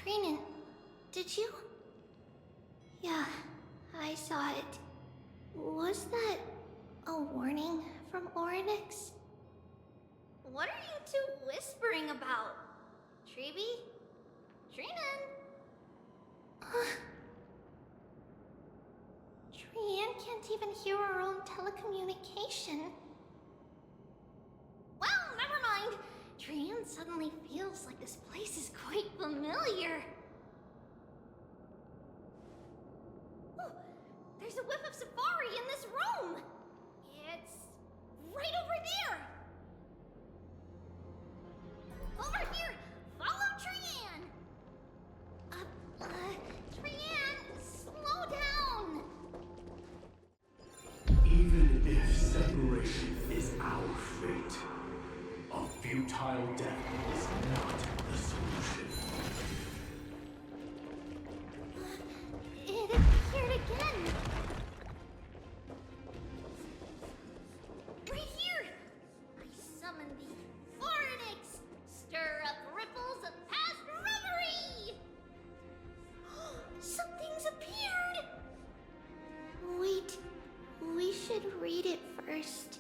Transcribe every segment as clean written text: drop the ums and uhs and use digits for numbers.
Trinan, did you? Yeah, I saw it. Was that a warning from Orynyx? What are you two whispering about? Treeby? Trinan? Trian can't even hear our own telecommunication. Well, never mind. Trian suddenly feels like this place is quite familiar. Ooh, there's a whiff of safari in this room. It's right over there. Over here! Follow Trian! Trian, slow down! Even if separation is our fate, a futile death is not the solution. It appeared again. Right here! I summon thee, Orynyx! Stir up ripples of past reverie! Something's appeared! Wait, we should read it first.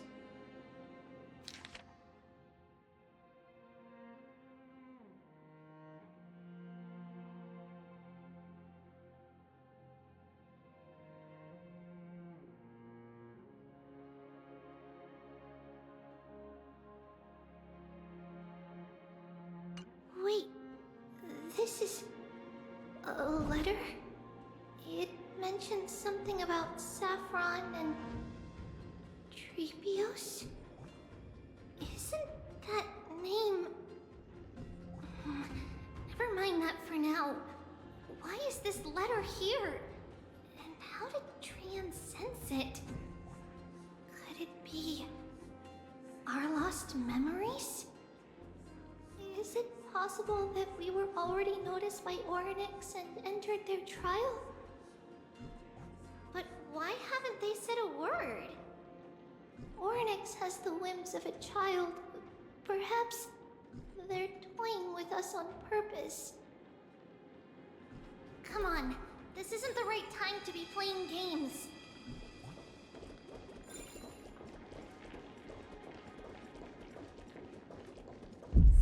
Wait, this is a letter? It mentions something about Saffron and Treebios? Isn't that name... Never mind that for now. Why is this letter here? And how did Trian sense it? Could it be our lost memories? Is it possible that we were already noticed by Orynyx and entered their trial? But why haven't they said a word? Orynyx has the whims of a child. Perhaps they're toying with us on purpose. Come on, this isn't the right time to be playing games.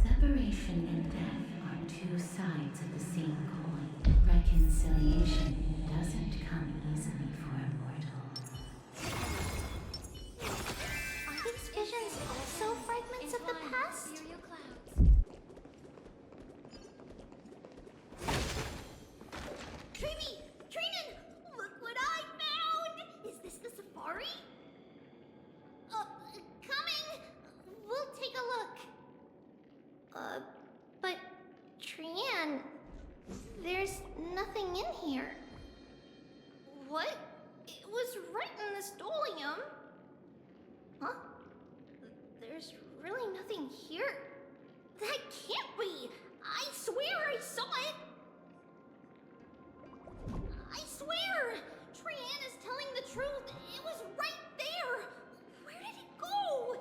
Separation and death are two sides of the same coin. Reconciliation doesn't come easily for a mortal. Are these visions also fragments of the past? Ethereal clouds. Treeby! Trinan! Look what I found! Is this the safari? Coming! We'll take a look. But Trian, there's nothing in here. What? It was right in the stolium. Huh? There's really nothing here. That can't be! I swear I saw it! I swear! Trian is telling the truth. It was right there! Where did it go?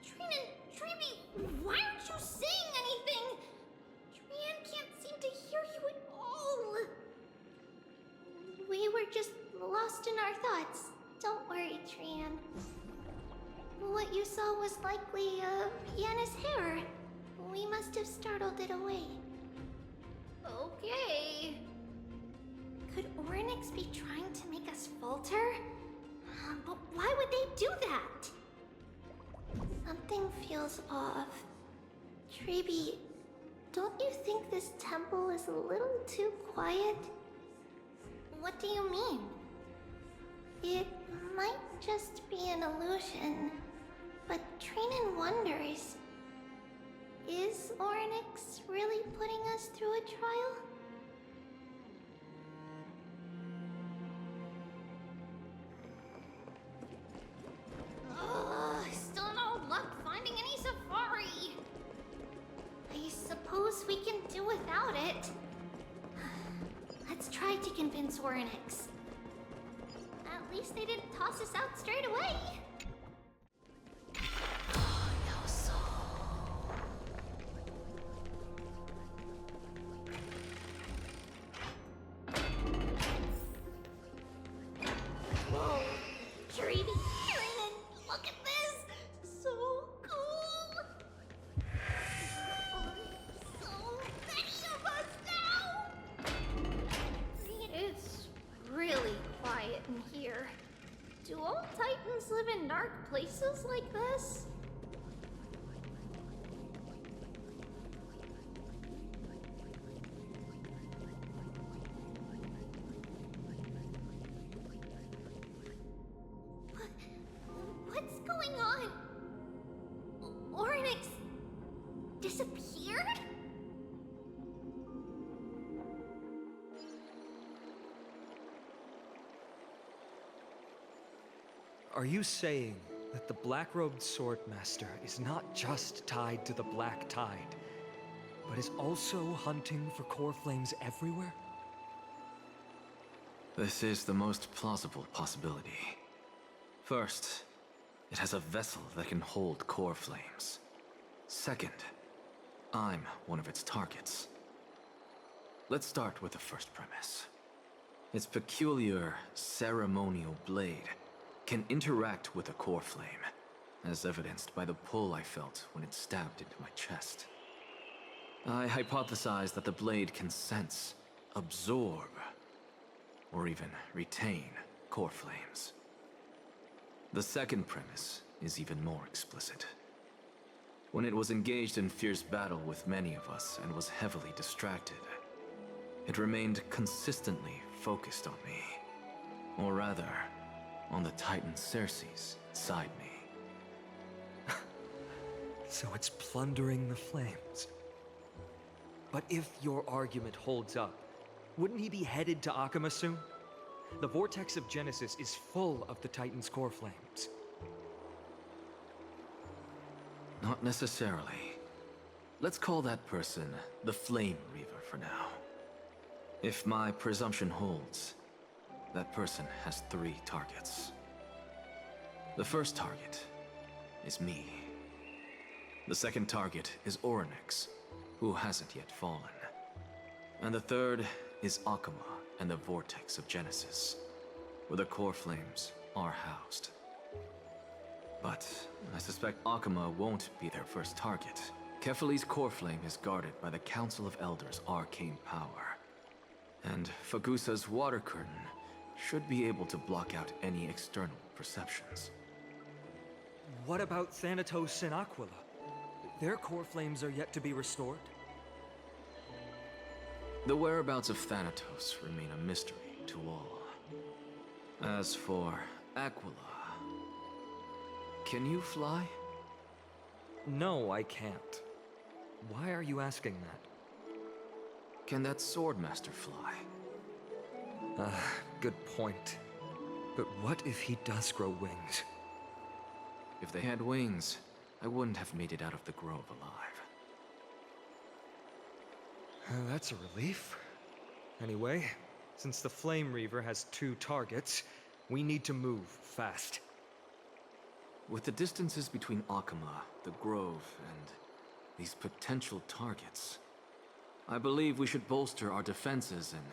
Trinan, Treeby, why aren't you saying anything? Trian can't seem to hear you at all. We were just lost in our thoughts. Don't worry, Trian. What you saw was likely, Yana's hair. We must have startled it away. Okay. Could Orynyx be trying to make us falter? But why would they do that? Something feels off. Treeby, don't you think this temple is a little too quiet? What do you mean? It might just be an illusion, but Trinan wonders, is Orynyx really putting us through a trial? Still no luck finding any safari. I suppose we can do without it. Let's try to convince Orynyx. At least they didn't toss us out straight away. live in dark places like this? What's going on? Oryx disappeared? Are you saying that the black-robed swordmaster is not just tied to the Black Tide, but is also hunting for core flames everywhere? This is the most plausible possibility. First, it has a vessel that can hold core flames. Second, I'm one of its targets. Let's start with the first premise. Its peculiar ceremonial blade can interact with a core flame, as evidenced by the pull I felt when it stabbed into my chest. I hypothesize that the blade can sense, absorb, or even retain core flames. The second premise is even more explicit. When it was engaged in fierce battle with many of us and was heavily distracted, it remained consistently focused on me. Or rather, on the Titan Cersei's inside me. So it's plundering the flames. But if your argument holds up, wouldn't he be headed to Akama soon? The vortex of Genesis is full of the Titan's core flames. Not necessarily. Let's call that person the Flame Reaver for now. If my presumption holds, that person has 3 targets. The first target is me. The second target is Oryx, who hasn't yet fallen. And the third is Akama and the Vortex of Genesis, where the core flames are housed. But I suspect Akama won't be their first target. Kefali's core flame is guarded by the Council of Elders' arcane power. And Fagusa's water curtain should be able to block out any external perceptions. What about Thanatos and Aquila? Their core flames are yet to be restored. The whereabouts of Thanatos remain a mystery to all. As for Aquila, can you fly? No, I can't. Why are you asking that? Can that Swordmaster fly? Good point. But what if he does grow wings? If they had wings, I wouldn't have made it out of the grove alive. That's a relief. Anyway, since the Flame Reaver has 2 targets, we need to move fast. With the distances between Akama, the grove, and these potential targets, I believe we should bolster our defenses and...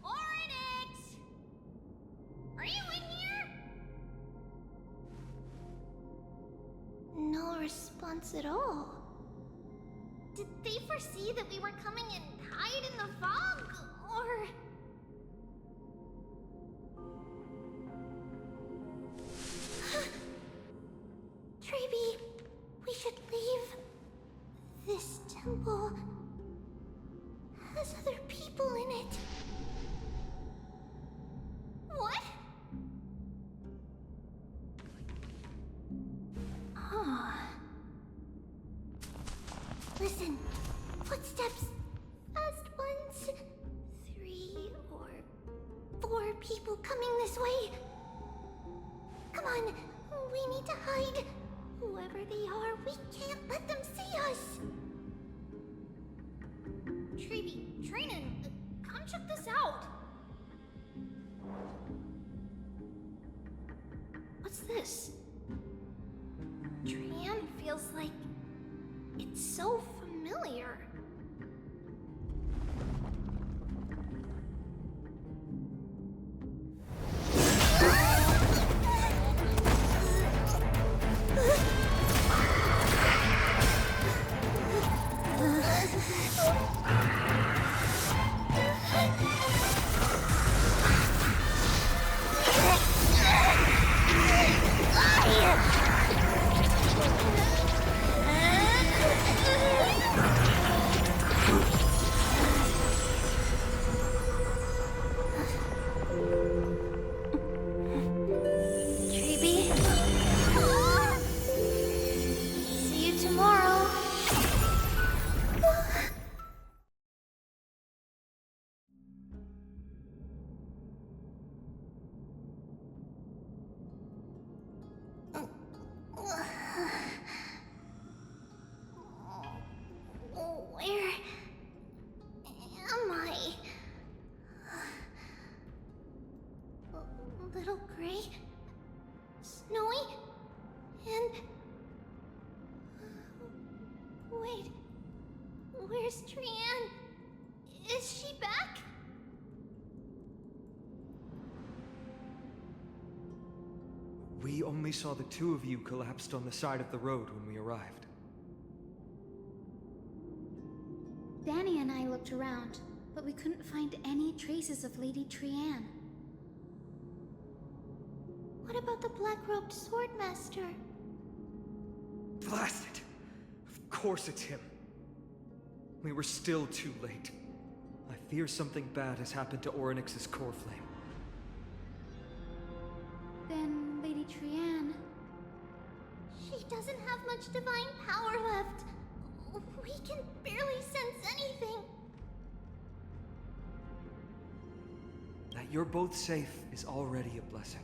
Oryx! Are you in here? No response at all. Did they foresee that we were coming and hide in the fog? Or... Treeby, we should leave. This temple has other people in it. What? Listen, footsteps. Fast ones. 3 or 4 people coming this way. Come on, we need to hide. Whoever they are, we can't let them see us. Treeby, Trainin, come check this out. What's this? Tran feels like it's so familiar. We only saw the two of you collapsed on the side of the road when we arrived. Danny and I looked around, but we couldn't find any traces of Lady Trianne. What about the black-robed swordmaster? Blast it! Of course it's him. We were still too late. I fear something bad has happened to Orynyx's core flame. Then Lady Trianne... She doesn't have much divine power left. We can barely sense anything. That you're both safe is already a blessing.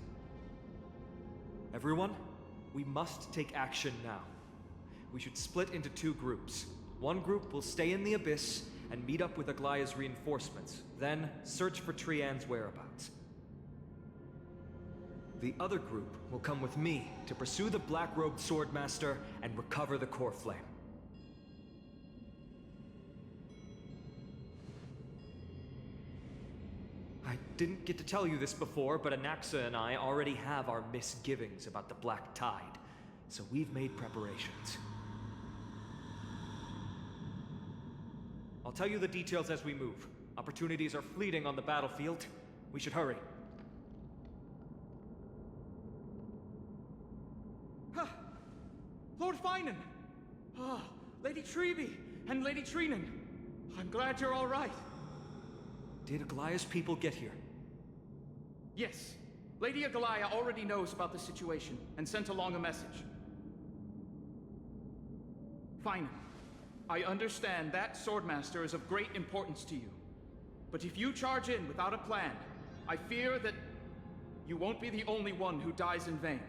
Everyone, we must take action now. We should split into two groups. One group will stay in the Abyss and meet up with Aglaya's reinforcements, then search for Trianne's whereabouts. The other group will come with me to pursue the black-robed swordmaster and recover the core flame. I didn't get to tell you this before, but Anaxa and I already have our misgivings about the Black Tide, so we've made preparations. I'll tell you the details as we move. Opportunities are fleeting on the battlefield. We should hurry. Lord Finan! Lady Treby and Lady Trinan. I'm glad you're all right. Did Aglaya's people get here? Yes. Lady Aglaya already knows about the situation and sent along a message. Finan, I understand that Swordmaster is of great importance to you. But if you charge in without a plan, I fear that you won't be the only one who dies in vain.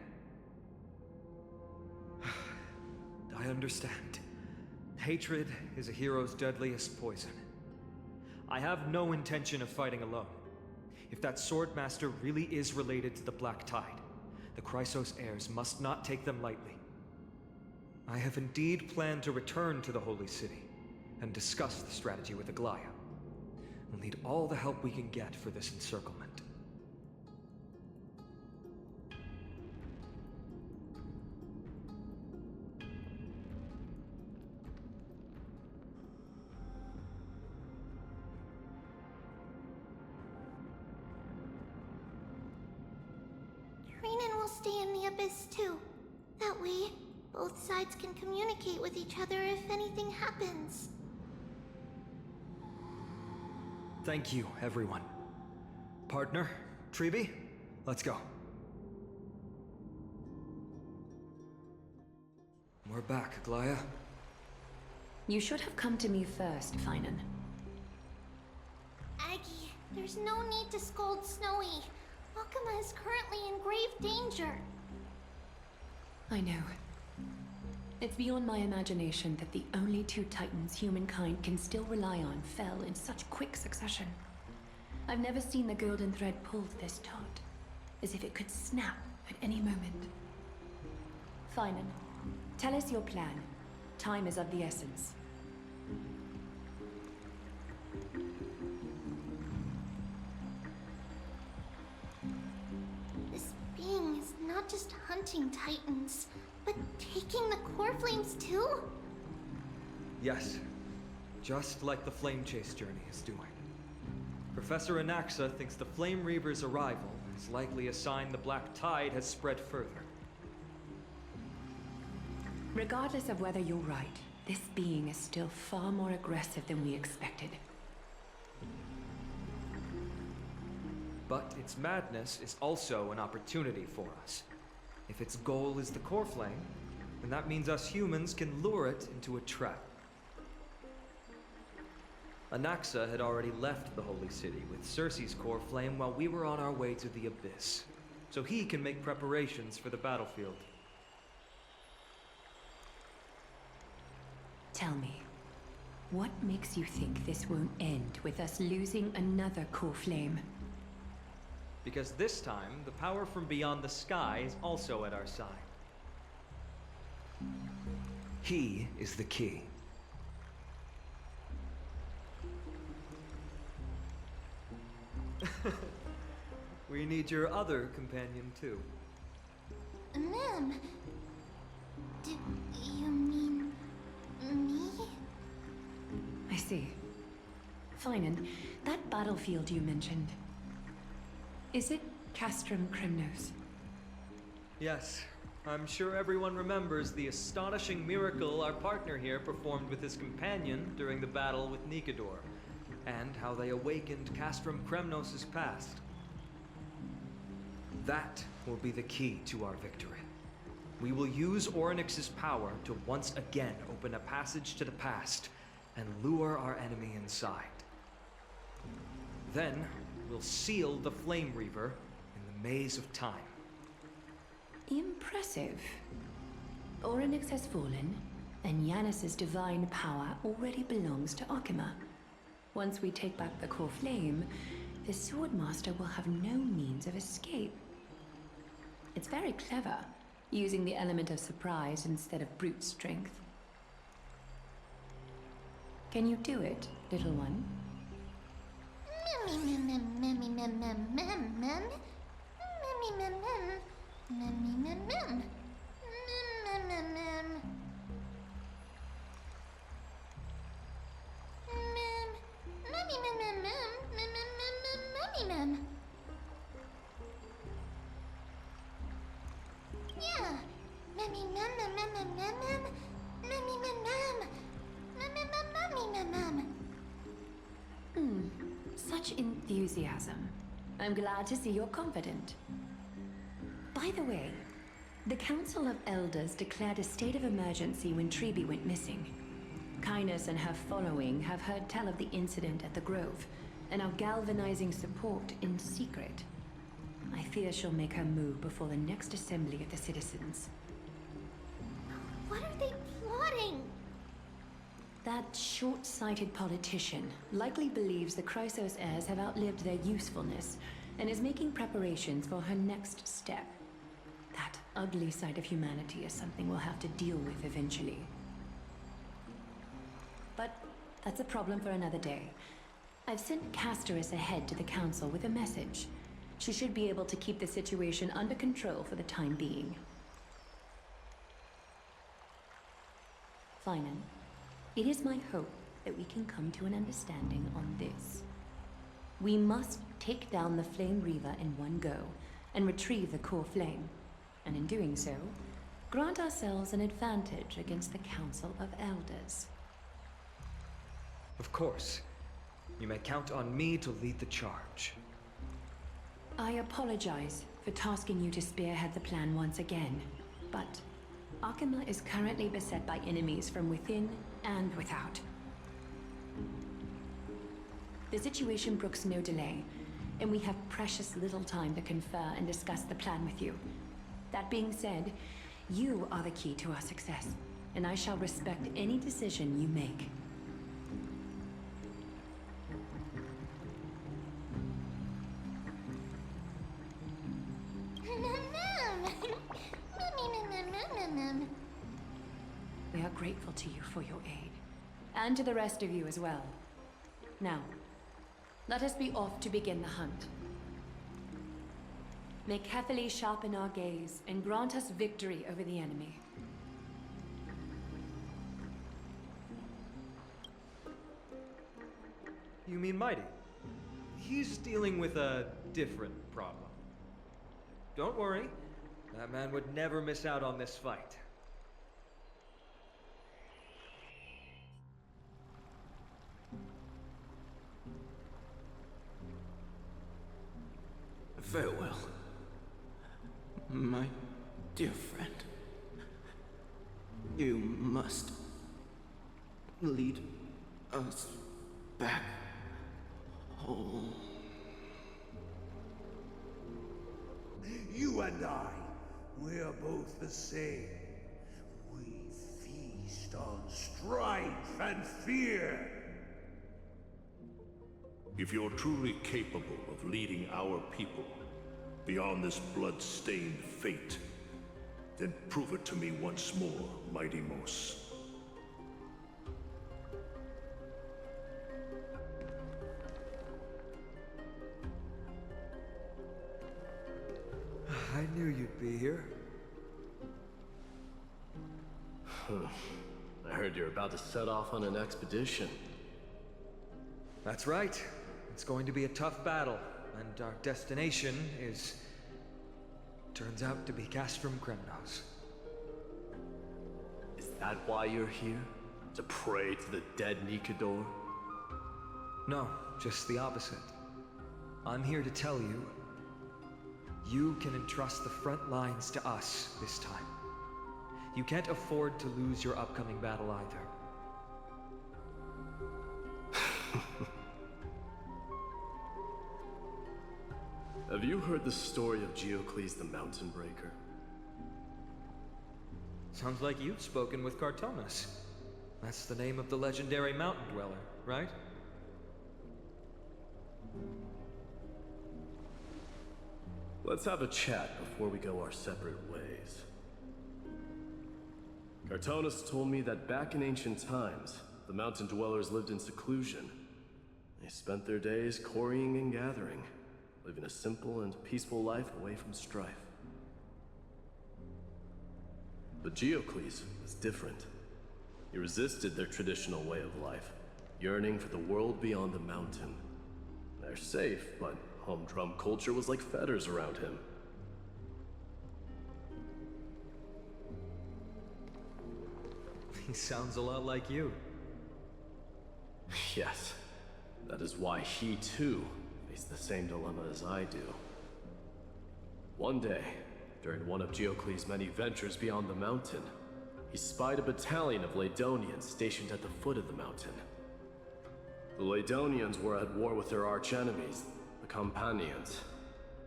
I understand. Hatred is a hero's deadliest poison. I have no intention of fighting alone. If that Swordmaster really is related to the Black Tide, the Chrysos heirs must not take them lightly. I have indeed planned to return to the Holy City and discuss the strategy with Aglaya. We'll need all the help we can get for this encirclement. Trinan will stay in the Abyss too. That way, both sides can communicate with each other if anything happens. Thank you, everyone. Partner, Treby, let's go. We're back, Aglaya. You should have come to me first, Finan. Aggie, there's no need to scold Snowy. Akuma is currently in grave danger. I know. It's beyond my imagination that the only two titans humankind can still rely on fell in such quick succession. I've never seen the golden thread pulled this taut, as if it could snap at any moment. Finan, tell us your plan. Time is of the essence. This being is not just hunting titans, but taking the core flames too? Yes, just like the Flame Chase journey is doing. Professor Anaxa thinks the Flame Reaver's arrival is likely a sign the Black Tide has spread further. Regardless of whether you're right, this being is still far more aggressive than we expected. But its madness is also an opportunity for us. If its goal is the core flame, then that means us humans can lure it into a trap. Anaxa had already left the Holy City with Circe's core flame while we were on our way to the Abyss, so he can make preparations for the battlefield. Tell me, what makes you think this won't end with us losing another core flame? Because this time, the power from beyond the sky is also at our side. He is the key. We need your other companion, too. Ma'am. Do you mean me? I see. Fine, and that battlefield you mentioned. Is it Castrum Kremnos? Yes, I'm sure everyone remembers the astonishing miracle our partner here performed with his companion during the battle with Nikador, and how they awakened Castrum Kremnos' past. That will be the key to our victory. We will use Orynyx's power to once again open a passage to the past and lure our enemy inside. Then, we'll seal the Flame Reaver in the maze of time. Impressive. Orynyx has fallen, and Yanis's divine power already belongs to Akima. Once we take back the core flame, the Swordmaster will have no means of escape. It's very clever, using the element of surprise instead of brute strength. Can you do it, little one? Such enthusiasm. I'm glad to see you're confident. By the way, the Council of Elders declared a state of emergency when Treeby went missing. Kynus and her following have heard tell of the incident at the Grove, and are galvanizing support in secret. I fear she'll make her move before the next assembly of the citizens. What are they plotting? That short-sighted politician likely believes the Chrysos heirs have outlived their usefulness, and is making preparations for her next step. That ugly side of humanity is something we'll have to deal with eventually. But that's a problem for another day. I've sent Casterus ahead to the council with a message. She should be able to keep the situation under control for the time being. Finan, it is my hope that we can come to an understanding on this. We must take down the Flame Reaver in one go, and retrieve the core flame. And in doing so, grant ourselves an advantage against the Council of Elders. Of course. You may count on me to lead the charge. I apologize for tasking you to spearhead the plan once again, but Akima is currently beset by enemies from within and without. The situation brooks no delay, and we have precious little time to confer and discuss the plan with you. That being said, you are the key to our success, and I shall respect any decision you make. We are grateful to you for your aid, and to the rest of you as well. Now, let us be off to begin the hunt. May Cathali sharpen our gaze and grant us victory over the enemy. You mean Mighty? He's dealing with a different problem. Don't worry, that man would never miss out on this fight. Farewell, my dear friend. You must lead us back home. You and I, we're both the same. We feast on strife and fear. If you're truly capable of leading our people beyond this blood-stained fate, then prove it to me once more, Mighty Mos. I knew you'd be here. I heard you're about to set off on an expedition. That's right. It's going to be a tough battle, and our destination is... turns out to be Castrum Kremnos. Is that why you're here? To pray to the dead Nikador? No, just the opposite. I'm here to tell you, you can entrust the front lines to us this time. You can't afford to lose your upcoming battle either. Have you heard the story of Geocles the Mountain Breaker? Sounds like you've spoken with Cartonus. That's the name of the legendary mountain dweller, right? Let's have a chat before we go our separate ways. Cartonus told me that back in ancient times, the mountain dwellers lived in seclusion. They spent their days quarrying and gathering, living a simple and peaceful life away from strife. But Geocles was different. He resisted their traditional way of life, yearning for the world beyond the mountain. They're safe, but humdrum culture was like fetters around him. He sounds a lot like you. Yes, that is why he too faced the same dilemma as I do. One day, during one of Geocles' many ventures beyond the mountain, he spied a battalion of Laedonians stationed at the foot of the mountain. The Laedonians were at war with their arch-enemies, the Companions,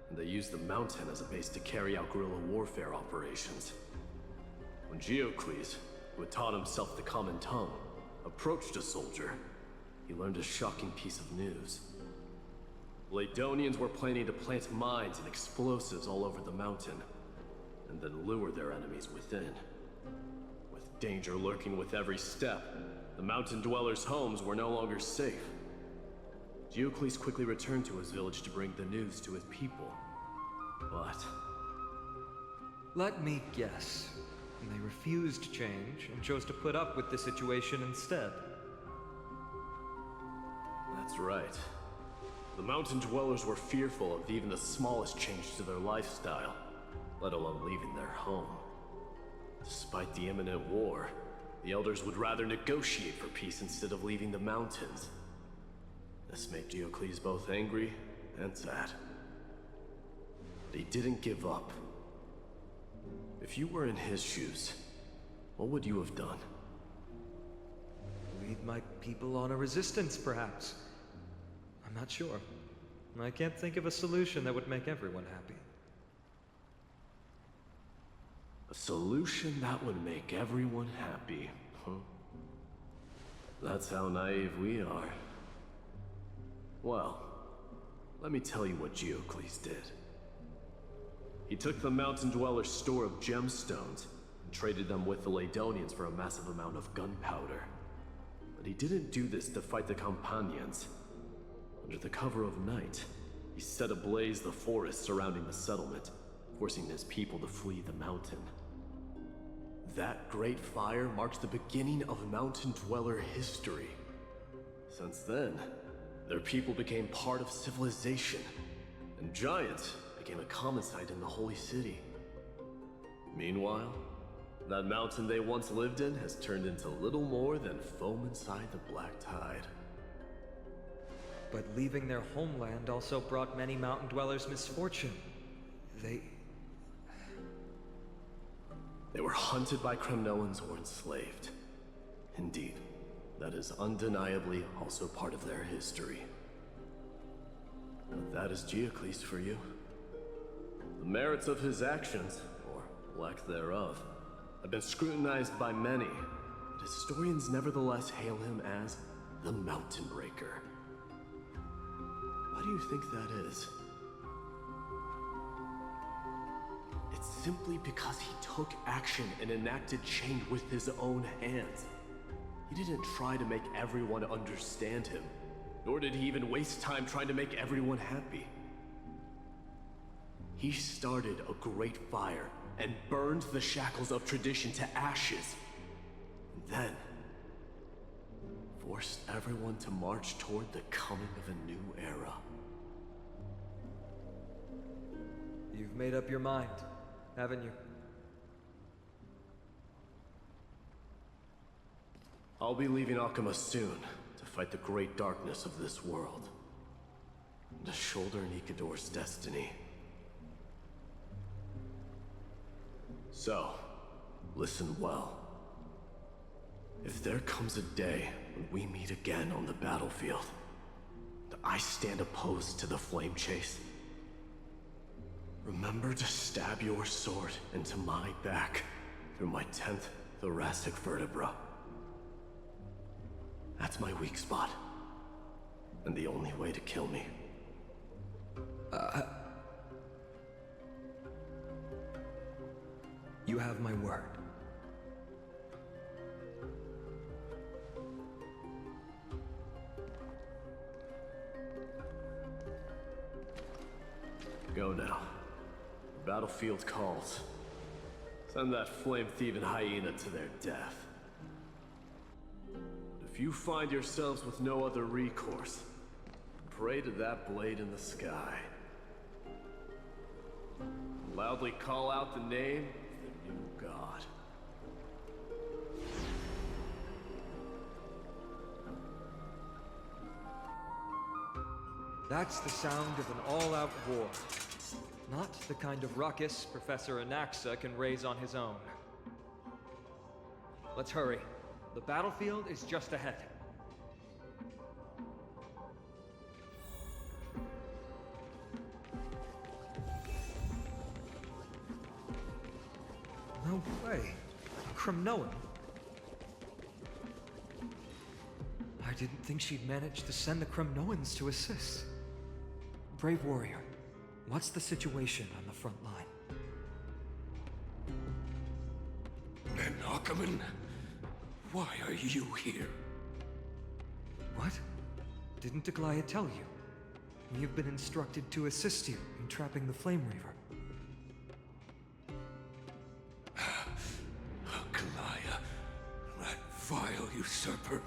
and they used the mountain as a base to carry out guerrilla warfare operations. When Geocles, who had taught himself the common tongue, approached a soldier, he learned a shocking piece of news. The Laedonians were planning to plant mines and explosives all over the mountain, and then lure their enemies within. With danger lurking with every step, the mountain dwellers' homes were no longer safe. Geocles quickly returned to his village to bring the news to his people. But... let me guess. They refused change and chose to put up with the situation instead. that's right. The mountain dwellers were fearful of even the smallest change to their lifestyle, let alone leaving their home. Despite the imminent war, the elders would rather negotiate for peace instead of leaving the mountains. This made Geocles both angry and sad. But he didn't give up. If you were in his shoes, what would you have done? Lead my people on a resistance, perhaps. I'm not sure. I can't think of a solution that would make everyone happy. A solution that would make everyone happy, huh? That's how naive we are. Well, let me tell you what Geocles did. He took the mountain dwellers' store of gemstones and traded them with the Laedonians for a massive amount of gunpowder. But he didn't do this to fight the Companions. Under the cover of night, he set ablaze the forest surrounding the settlement, forcing his people to flee the mountain. That great fire marked the beginning of mountain dweller history. Since then, their people became part of civilization, and giants became a common sight in the holy city. Meanwhile, that mountain they once lived in has turned into little more than foam inside the black tide. But leaving their homeland also brought many mountain dwellers misfortune. They were hunted by Kremnoans or enslaved. Indeed, that is undeniably also part of their history. But that is Geocles for you. The merits of his actions, or lack thereof, have been scrutinized by many, but historians nevertheless hail him as the Mountain Breaker. Why do you think that is? It's simply because he took action and enacted change with his own hands. He didn't try to make everyone understand him, nor did he even waste time trying to make everyone happy. He started a great fire and burned the shackles of tradition to ashes. then forced everyone to march toward the coming of a new era. You've made up your mind, haven't you? I'll be leaving Akuma soon to fight the great darkness of this world. To shoulder Nikador's destiny. So, listen well. If there comes a day when we meet again on the battlefield, and I stand opposed to the flame chase, remember to stab your sword into my back through my 10th thoracic vertebra. That's my weak spot, and the only way to kill me. You have my word. Go now. The battlefield calls. Send that flame-thieving hyena to their death. If you find yourselves with no other recourse, pray to that blade in the sky. Loudly call out the name of the new god. That's the sound of an all-out war. Not the kind of ruckus Professor Anaxa can raise on his own. Let's hurry. The battlefield is just ahead. No way. Kremnoan. I didn't think she'd manage to send the Kremnoans to assist. Brave warrior, what's the situation on the front line? And Ackerman, why are you here? What? Didn't Aglaya tell you? You've been instructed to assist you in trapping the Flame Reaver. Aglaya, that vile usurper.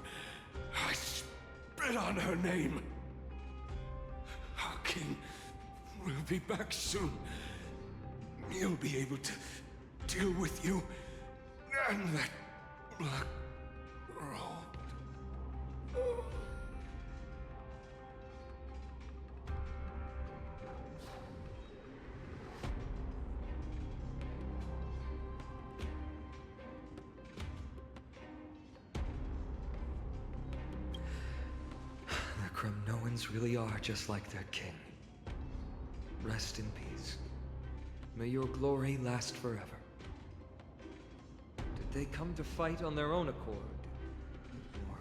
I spit on her name. Our king will be back soon. He'll be able to deal with you and that black robe. The Kremnoans really are just like their king. Rest in peace. May your glory last forever. Did they come to fight on their own accord? Or...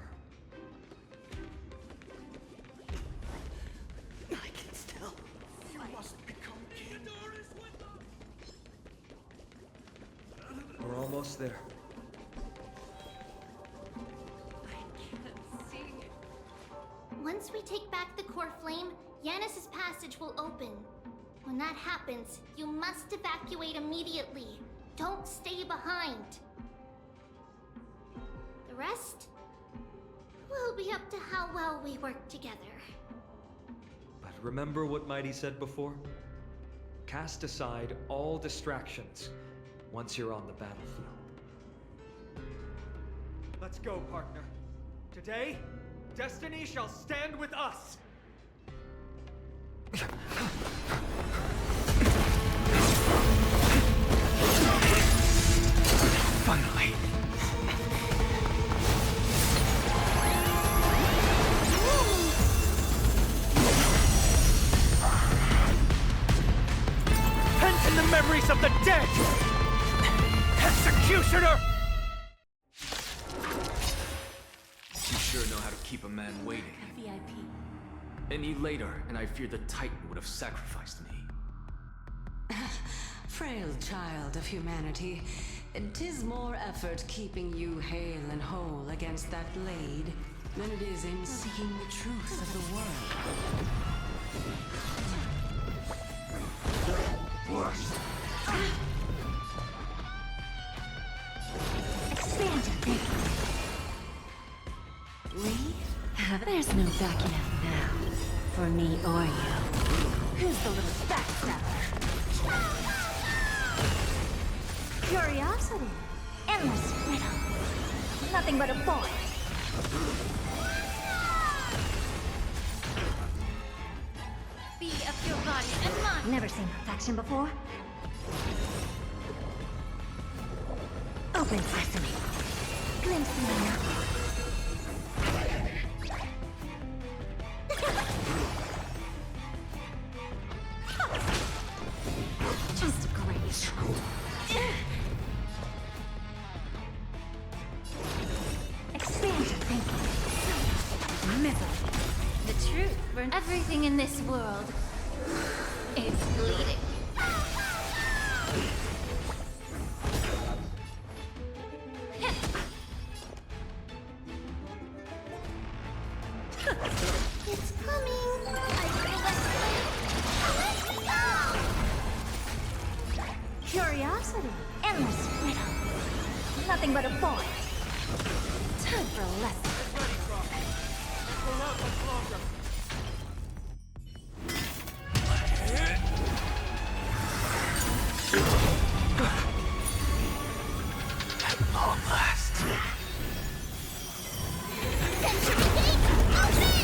I can still. You must become king. We're almost there. Once we take back the core flame, Yanis's passage will open. When that happens, you must evacuate immediately. Don't stay behind. The rest will be up to how well we work together. But remember what Mighty said before? Cast aside all distractions once you're on the battlefield. Let's go, partner. Today, destiny shall stand with us! Finally! Pent in the memories of the dead! Executioner! You sure know how to keep a man waiting. VIP. Any later, and I fear the Titan would have sacrificed me. Frail child of humanity, 'tis more effort keeping you hale and whole against that blade than it is in seeking the truth of the world. Expand your thinking. There's no backing out now. For me or you. Who's the little backstabber? Curiosity. Endless riddle. Nothing but a boy. Be of your body and mind. Never seen perfection before. Open sesame. Glimpse me now. Just great. Expand your thinking. Misery. The truth for everything in this world is bleeding. It's coming. I feel like let me go. Curiosity. Endless riddle. Nothing but a boy. Time for a lesson. At long last. Century Gate, open!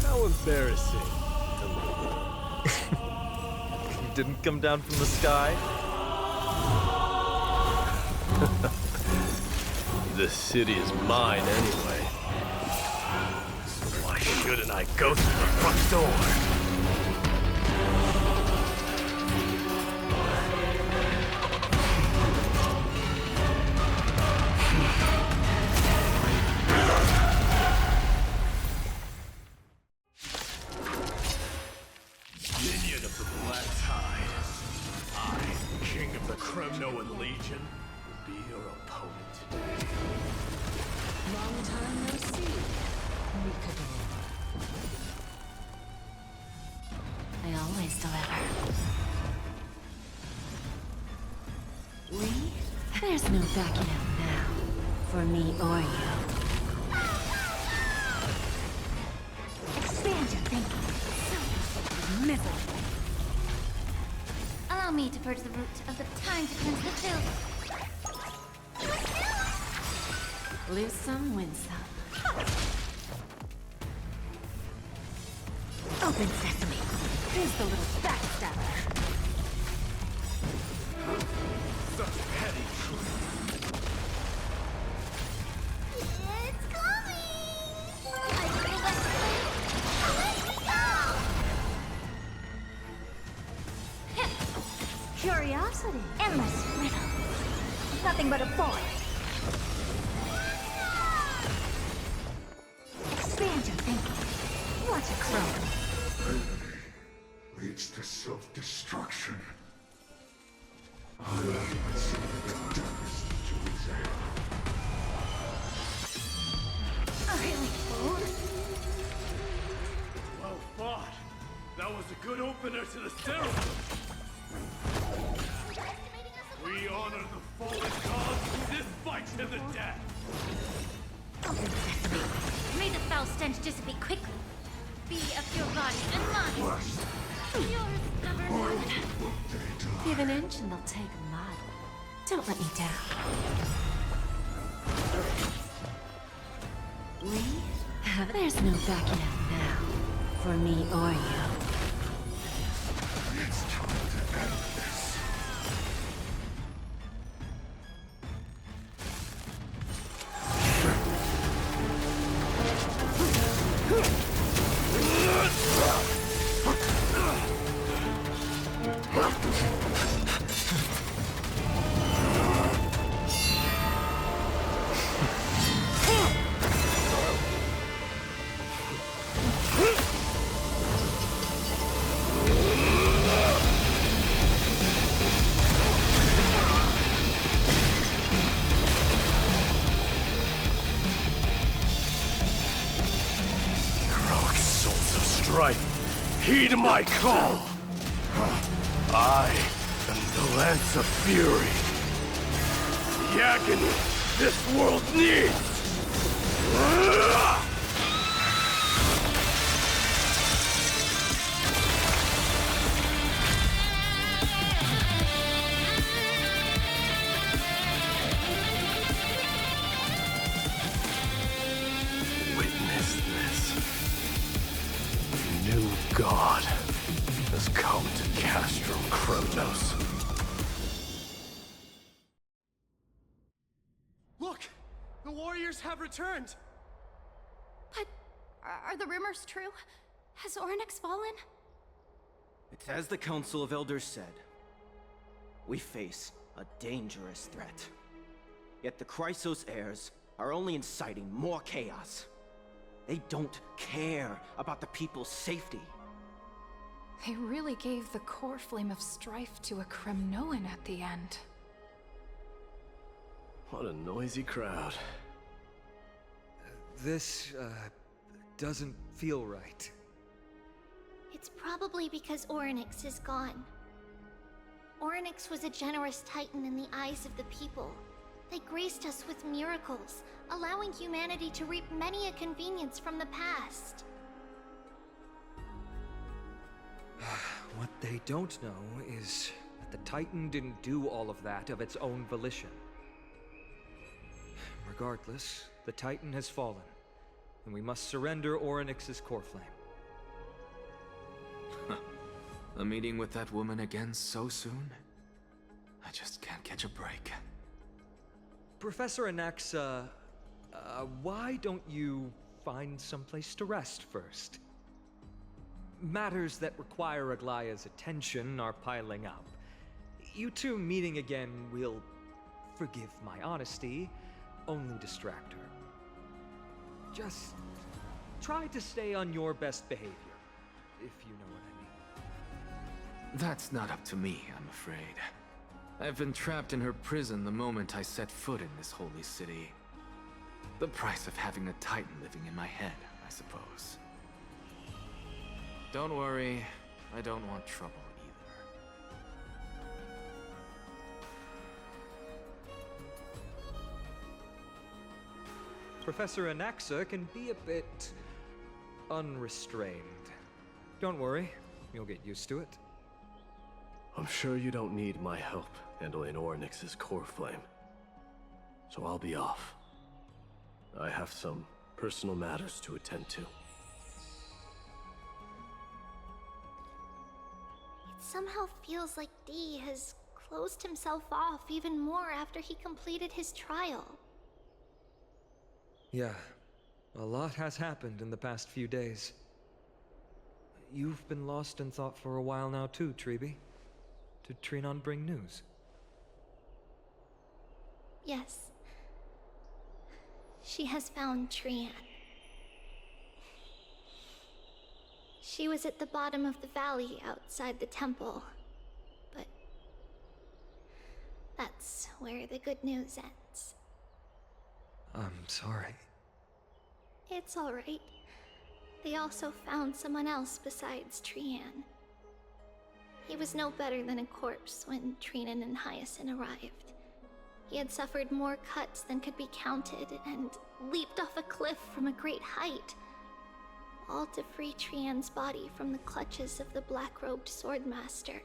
How embarrassing. You didn't come down from the sky? This city is mine anyway. So why shouldn't I go through the front door? Minion of the Black Tide. I, King of the Kremnoan Legion, will be your opponent today. Long time no see. Mikado. I always deliver. We? There's no backing out now. For me or you. Expand your thinking. Misery. Allow me to purge the root of the time to cleanse the filth. Lose some, win some. Open sesame. Who's the little backstabber? Such petty It's coming! I feel like let me go! Curiosity. Endless riddle. Nothing but a boy. Expand your thinking. Watch it grow. Leads to self-destruction. Allowing myself the darkness to exist. Really cool. Well fought. That was a good opener to the ceremony. We honor the fallen gods with this fight to the death. Open sesame. May the foul stench dissipate quickly. Be of your body and mind. Yours never known. Give an inch and they'll take a mile. Don't let me down. We? There's no backing out now. For me or you. It's time to end this. right. Heed my call. I am the Lance of Fury. The agony this world needs. Witness this. A new god has come to Castrum Kremnos. Look! The warriors have returned! But are the rumors true? Has Oryx fallen? It's as the Council of Elders said. We face a dangerous threat. Yet the Chrysos heirs are only inciting more chaos. They don't care about the people's safety. They really gave the core flame of strife to a Kremnoan at the end. What a noisy crowd. This, doesn't feel right. It's probably because Oryx is gone. Oryx was a generous titan in the eyes of the people. They graced us with miracles, allowing humanity to reap many a convenience from the past. What they don't know is that the Titan didn't do all of that of its own volition. Regardless, the Titan has fallen, and we must surrender Oryx's core flame. A meeting with that woman again so soon? I just can't catch a break. Professor Anaxa, why don't you find someplace to rest first? Matters that require Aglaya's attention are piling up. You two meeting again will, forgive my honesty, only distract her. Just try to stay on your best behavior, if you know what I mean. That's not up to me, I'm afraid. I've been trapped in her prison the moment I set foot in this holy city. The price of having a Titan living in my head, I suppose. Don't worry, I don't want trouble either. Professor Anaxa can be a bit unrestrained. Don't worry, you'll get used to it. I'm sure you don't need my help handling Oryx's core flame. So I'll be off. I have some personal matters to attend to. It somehow feels like D has closed himself off even more after he completed his trial. Yeah, a lot has happened in the past few days. You've been lost in thought for a while now too, Treeby. Did Trinon bring news? Yes. She has found Trian. She was at the bottom of the valley outside the temple, but that's where the good news ends. I'm sorry. It's alright. They also found someone else besides Trian. He was no better than a corpse when Trinan and Hyacinth arrived. He had suffered more cuts than could be counted and leaped off a cliff from a great height, all to free Trian's body from the clutches of the black-robed swordmaster.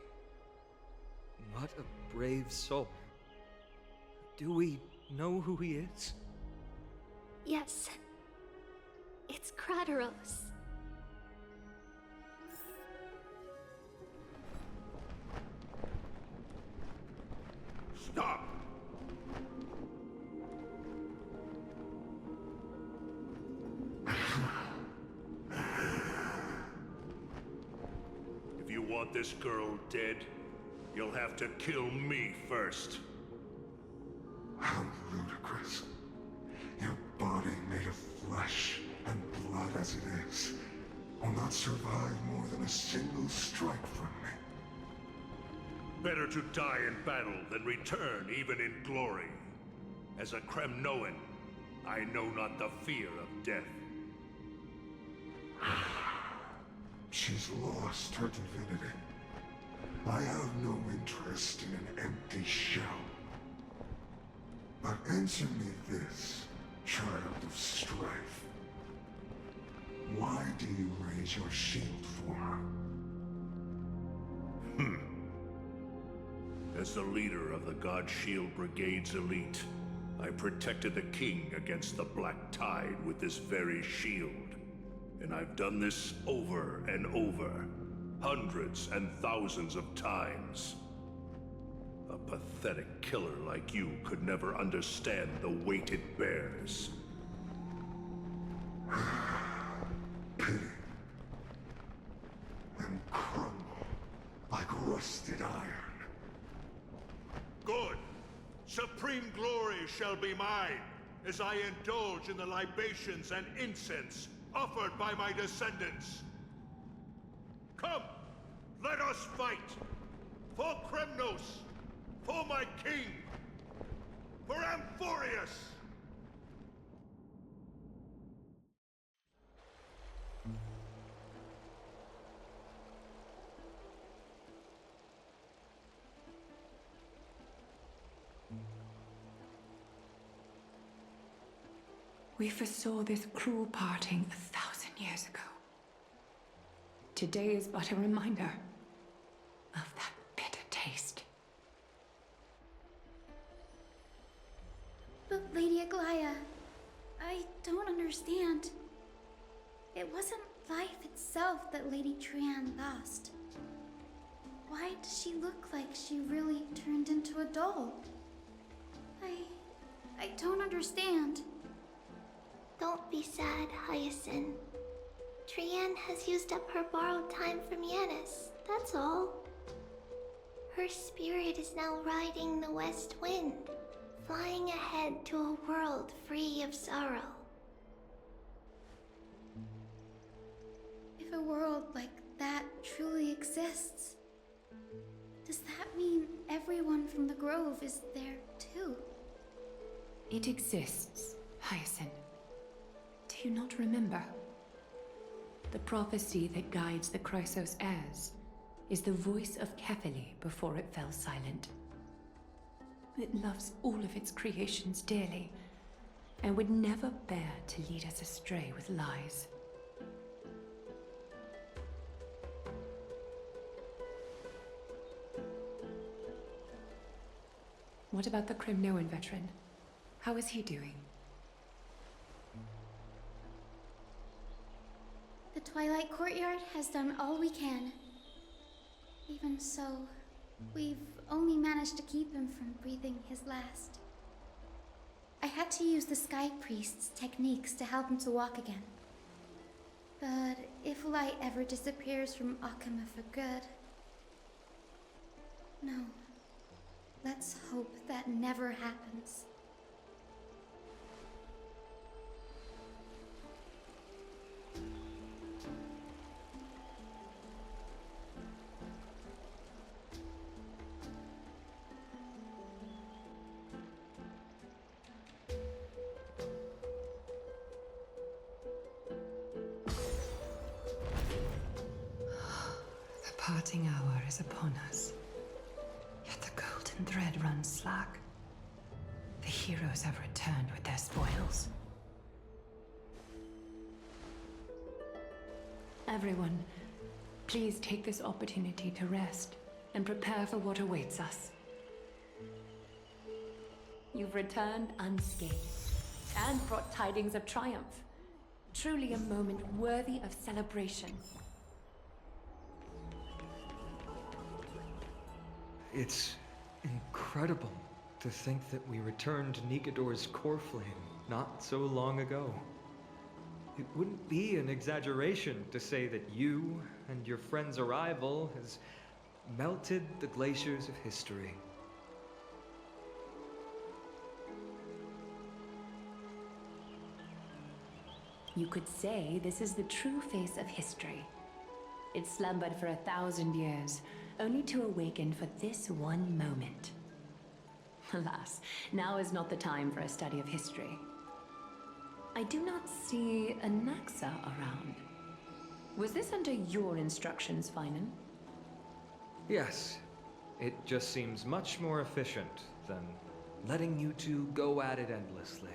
What a brave soul. Do we know who he is? Yes. It's Krateros. Stop! If you want this girl dead, you'll have to kill me first. How ludicrous. Your body made of flesh and blood as it is will not survive more than a single strike from me. Better to die in battle than return even in glory. As a Kremnoan, I know not the fear of death. She's lost her divinity. I have no interest in an empty shell. But answer me this, child of strife. Why do you raise your shield for her? As the leader of the God Shield Brigade's elite, I protected the king against the Black Tide with this very shield. And I've done this over and over, hundreds and thousands of times. A pathetic killer like you could never understand the weight it bears. Pity. And crumble like rusted iron. Good. Supreme glory shall be mine, as I indulge in the libations and incense offered by my descendants. Come, let us fight! For Kremnos! For my king! For Amphorius! We foresaw this cruel parting 1,000 years ago. Today is but a reminder of that bitter taste. But Lady Aglaya, I don't understand. It wasn't life itself that Lady Trian lost. Why does she look like she really turned into a doll? I don't understand. Don't be sad, Hyacinth. Trian has used up her borrowed time from Yanis, that's all. Her spirit is now riding the west wind, flying ahead to a world free of sorrow. If a world like that truly exists, does that mean everyone from the Grove is there too? It exists, Hyacinth. Do you not remember? The prophecy that guides the Chrysos heirs is the voice of Kefili before it fell silent. It loves all of its creations dearly, and would never bear to lead us astray with lies. What about the Kremnoan veteran? How is he doing? The Twilight Courtyard has done all we can. Even so, we've only managed to keep him from breathing his last. I had to use the Sky Priest's techniques to help him to walk again. But if light ever disappears from Akama for good... No. Let's hope that never happens. The parting hour is upon us. Yet the golden thread runs slack. The heroes have returned with their spoils. Everyone, please take this opportunity to rest and prepare for what awaits us. You've returned unscathed and brought tidings of triumph. Truly a moment worthy of celebration. It's incredible to think that we returned to Nikador's core flame not so long ago. It wouldn't be an exaggeration to say that you and your friend's arrival has melted the glaciers of history. You could say this is the true face of history. It slumbered for 1,000 years, only to awaken for this one moment. Alas, now is not the time for a study of history. I do not see a Naxa around. Was this under your instructions, Finan? Yes. It just seems much more efficient than letting you two go at it endlessly.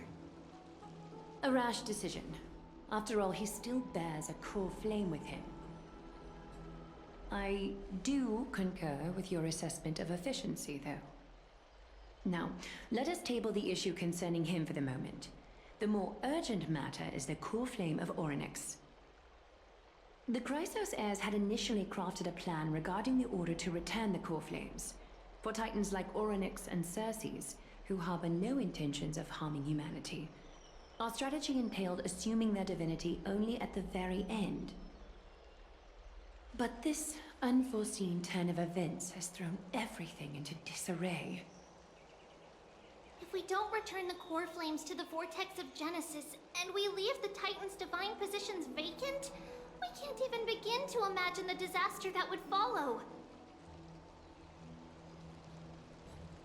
A rash decision. After all, he still bears a core flame with him. I do concur with your assessment of efficiency, though. Now, let us table the issue concerning him for the moment. The more urgent matter is the core flame of Orynyx. The Chrysos heirs had initially crafted a plan regarding the order to return the core flames, for titans like Orynyx and Circes, who harbor no intentions of harming humanity. Our strategy entailed assuming their divinity only at the very end. But this unforeseen turn of events has thrown everything into disarray. If we don't return the core flames to the vortex of Genesis, and we leave the Titan's divine positions vacant, we can't even begin to imagine the disaster that would follow.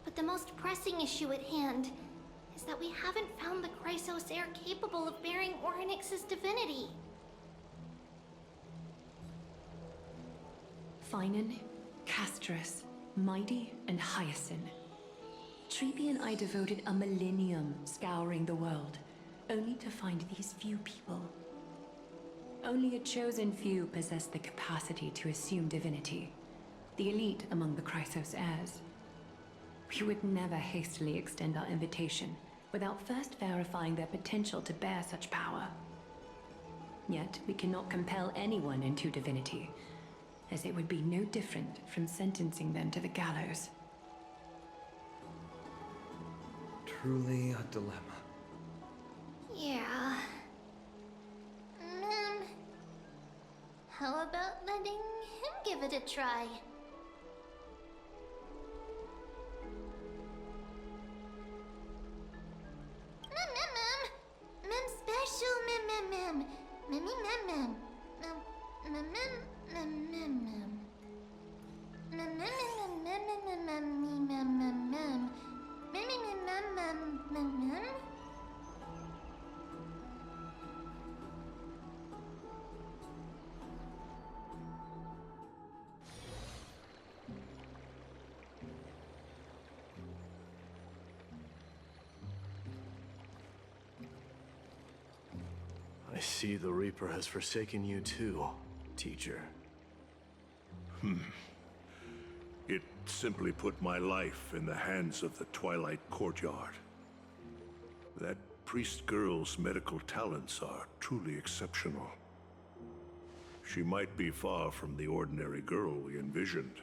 But the most pressing issue at hand is that we haven't found the Chrysos heir capable of bearing Orynyx's divinity. Finan, Castrus, Mighty, and Hyacinth. Treepy and I devoted a millennium scouring the world, only to find these few people. Only a chosen few possess the capacity to assume divinity, the elite among the Chrysos heirs. We would never hastily extend our invitation without first verifying their potential to bear such power. Yet we cannot compel anyone into divinity, as it would be no different from sentencing them to the gallows. Truly a dilemma. Yeah. How about letting him give it a try? Mem special, mem. Mem. I see the Reaper has forsaken you too, teacher. It simply put my life in the hands of the Twilight Courtyard. That priest girl's medical talents are truly exceptional. She might be far from the ordinary girl we envisioned.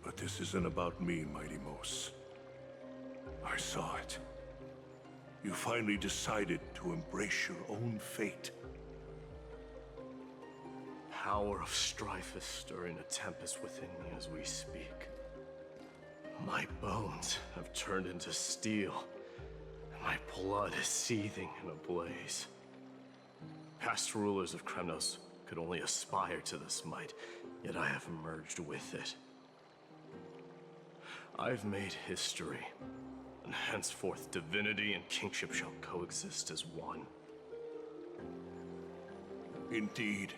But this isn't about me, Mighty Mos. I saw it. You finally decided to embrace your own fate. Power of strife is stirring a tempest within me as we speak. My bones have turned into steel, and my blood is seething in a blaze. Past rulers of Kremnos could only aspire to this might, yet I have merged with it. I've made history, and henceforth divinity and kingship shall coexist as one. Indeed.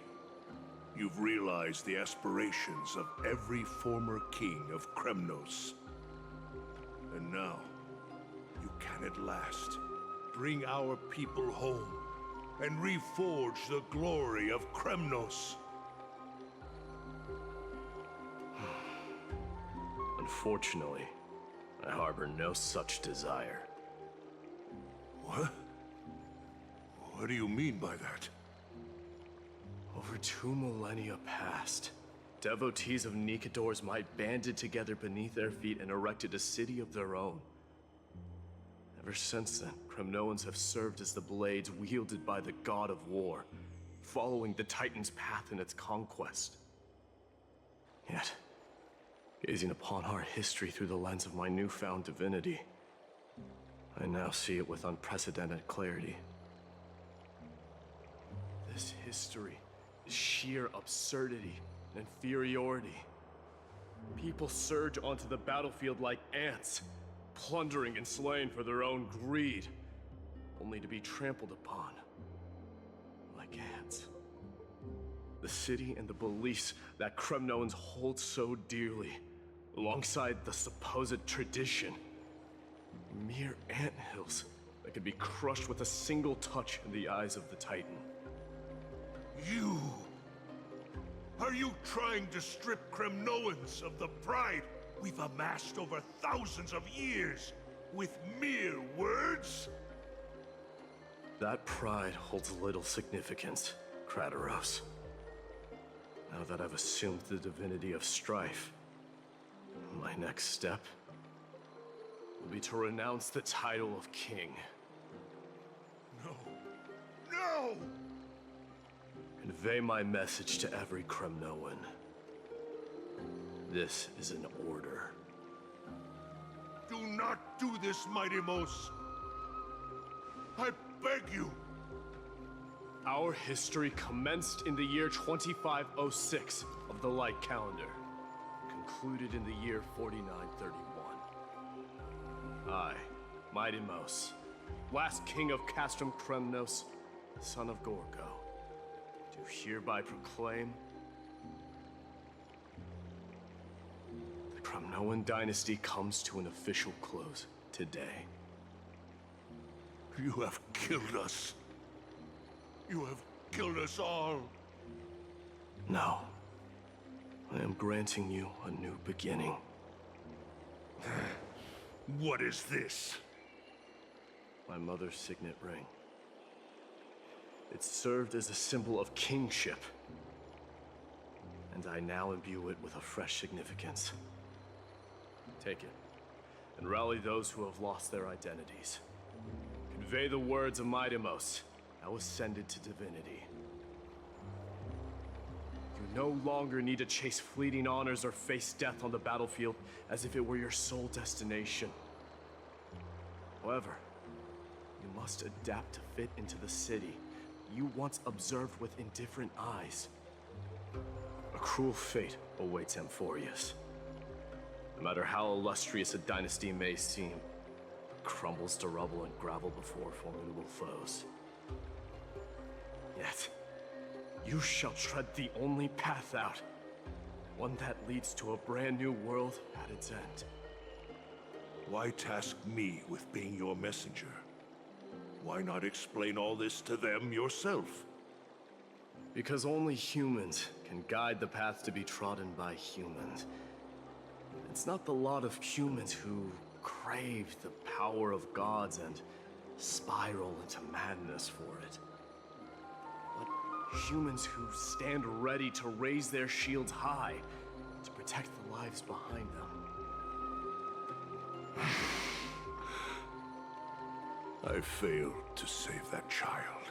You've realized the aspirations of every former king of Kremnos. And now, you can at last bring our people home and reforge the glory of Kremnos. Unfortunately, I harbor no such desire. What? What do you mean by that? Over 2 millennia past, devotees of Nikador's might banded together beneath their feet and erected a city of their own. Ever since then, Kremnoans have served as the blades wielded by the god of war, following the Titan's path in its conquest. Yet, gazing upon our history through the lens of my newfound divinity, I now see it with unprecedented clarity. This history is sheer absurdity and inferiority. People surge onto the battlefield like ants, plundering and slaying for their own greed, only to be trampled upon like ants. city and the beliefs that Kremnoans hold so dearly, alongside the supposed tradition. Mere anthills that could be crushed with a single touch in the eyes of the Titan. You! Are you trying to strip Kremnoans of the pride we've amassed over thousands of years with mere words? That pride holds little significance, Krateros. Now that I've assumed the divinity of strife, my next step will be to renounce the title of king. No! No! Convey my message to every Kremnoan. This is an order. Do not do this, Mighty Mos. I beg you. Our history commenced in the year 2506 of the Light Calendar, concluded in the year 4931. I, Mighty Mos, last king of Castrum Kremnos, son of Gorgo, do hereby proclaim the Kremnoan dynasty comes to an official close today. You have killed us. You have killed us all. No. I am granting you a new beginning. What is this? My mother's signet ring. It served as a symbol of kingship, and I now imbue it with a fresh significance. Take it, and rally those who have lost their identities. Convey the words of Mighty Mos, now ascended to divinity. You no longer need to chase fleeting honors or face death on the battlefield as if it were your sole destination. However, you must adapt to fit into the city you once observed with indifferent eyes. A cruel fate awaits Amphorius. No matter how illustrious a dynasty may seem, it crumbles to rubble and gravel before formidable foes. Yet, you shall tread the only path out, one that leads to a brand new world at its end. Why task me with being your messenger? Why not explain all this to them yourself? Because only humans can guide the path to be trodden by humans. It's not the lot of humans who crave the power of gods and spiral into madness for it. But humans who stand ready to raise their shields high to protect the lives behind them. I failed to save that child.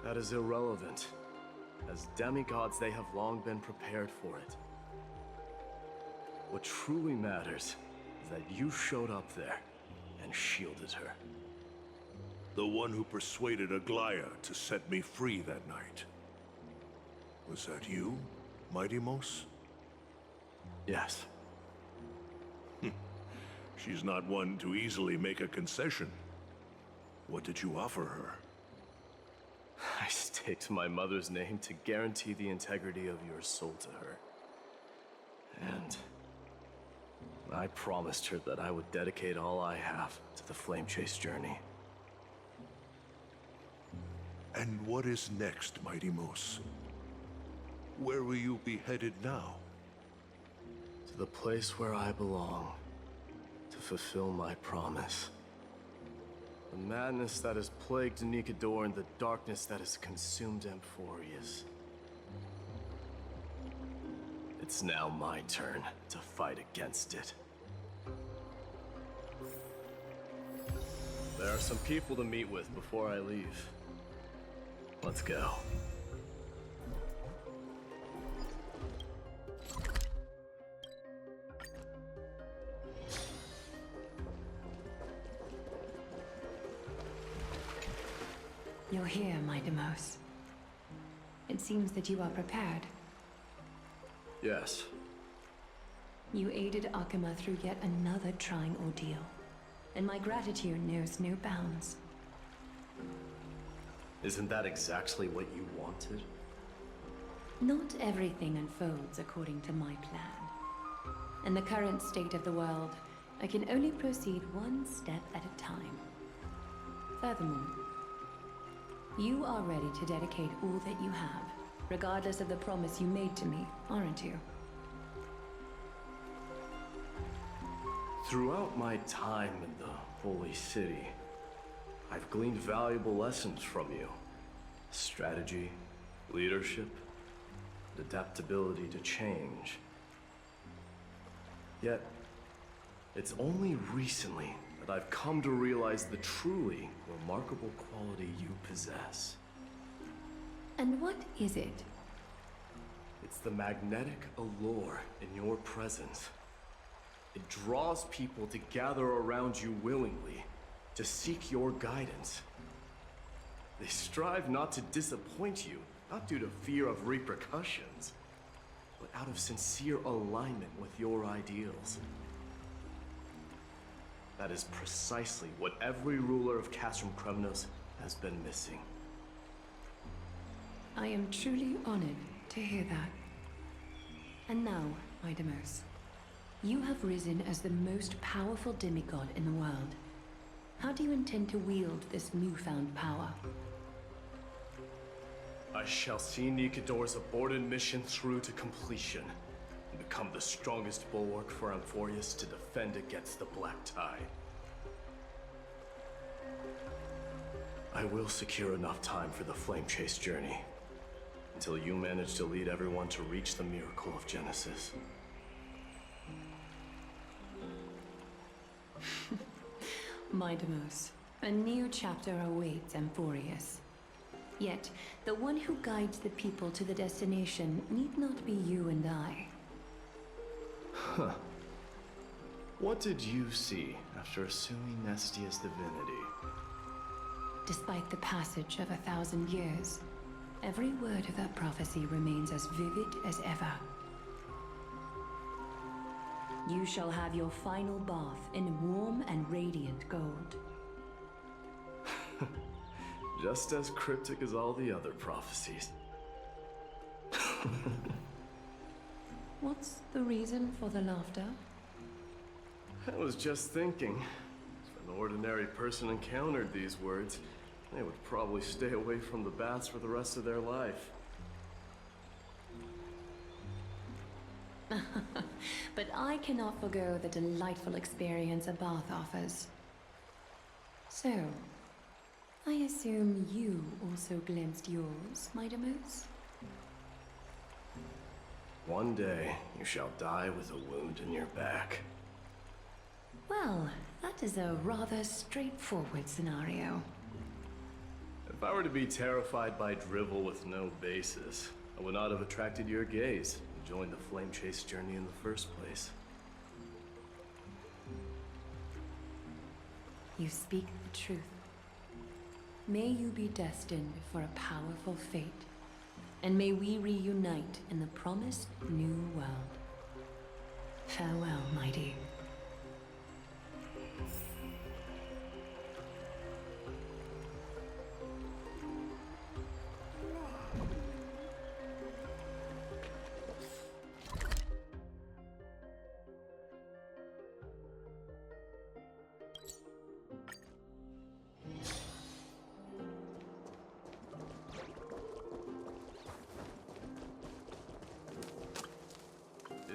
That is irrelevant. As demigods, they have long been prepared for it. What truly matters is that you showed up there and shielded her. The one who persuaded Aglaya to set me free that night. Was that you, Mighty Mos? Yes. She's not one to easily make a concession. What did you offer her? I staked my mother's name to guarantee the integrity of your soul to her. And I promised her that I would dedicate all I have to the Flame Chase journey. And what is next, Mighty Mos? Where will you be headed now? To the place where I belong, to fulfill my promise. The madness that has plagued Nikador and the darkness that has consumed Amphorius. It's now my turn to fight against it. There are some people to meet with before I leave. Let's go. You're here, Mighty Mos. It seems that you are prepared. Yes. You aided Akuma through yet another trying ordeal, and my gratitude knows no bounds. Isn't that exactly what you wanted? Not everything unfolds according to my plan. In the current state of the world, I can only proceed one step at a time. Furthermore, you are ready to dedicate all that you have, regardless of the promise you made to me, aren't you? Throughout my time in the Holy City, I've gleaned valuable lessons from you. Strategy, leadership, adaptability to change. Yet, it's only recently that I've come to realize the truly remarkable quality you possess. And what is it? It's the magnetic allure in your presence. It draws people to gather around you willingly, to seek your guidance. They strive not to disappoint you, not due to fear of repercussions, but out of sincere alignment with your ideals. That is precisely what every ruler of Castrum Kremnos has been missing. I am truly honored to hear that. And now, Idamos, you have risen as the most powerful demigod in the world. How do you intend to wield this newfound power? I shall see Nikador's aborted mission through to completion, and become the strongest bulwark for Amphorius to defend against the Black Tide. I will secure enough time for the Flame Chase journey, until you manage to lead everyone to reach the miracle of Genesis. Midamos, a new chapter awaits Amphorius. Yet, the one who guides the people to the destination need not be you and I. Huh. What did you see after assuming Nestia's divinity? Despite the passage of 1,000 years, every word of that prophecy remains as vivid as ever. You shall have your final bath in warm and radiant gold. Just as cryptic as all the other prophecies. What's the reason for the laughter? I was just thinking, if an ordinary person encountered these words, they would probably stay away from the baths for the rest of their life. But I cannot forgo the delightful experience a bath offers. So, I assume you also glimpsed yours, Midamos? One day, you shall die with a wound in your back. Well, that is a rather straightforward scenario. If I were to be terrified by drivel with no basis, I would not have attracted your gaze and joined the Flame Chase journey in the first place. You speak the truth. May you be destined for a powerful fate, and may we reunite in the promised new world. Farewell, mighty.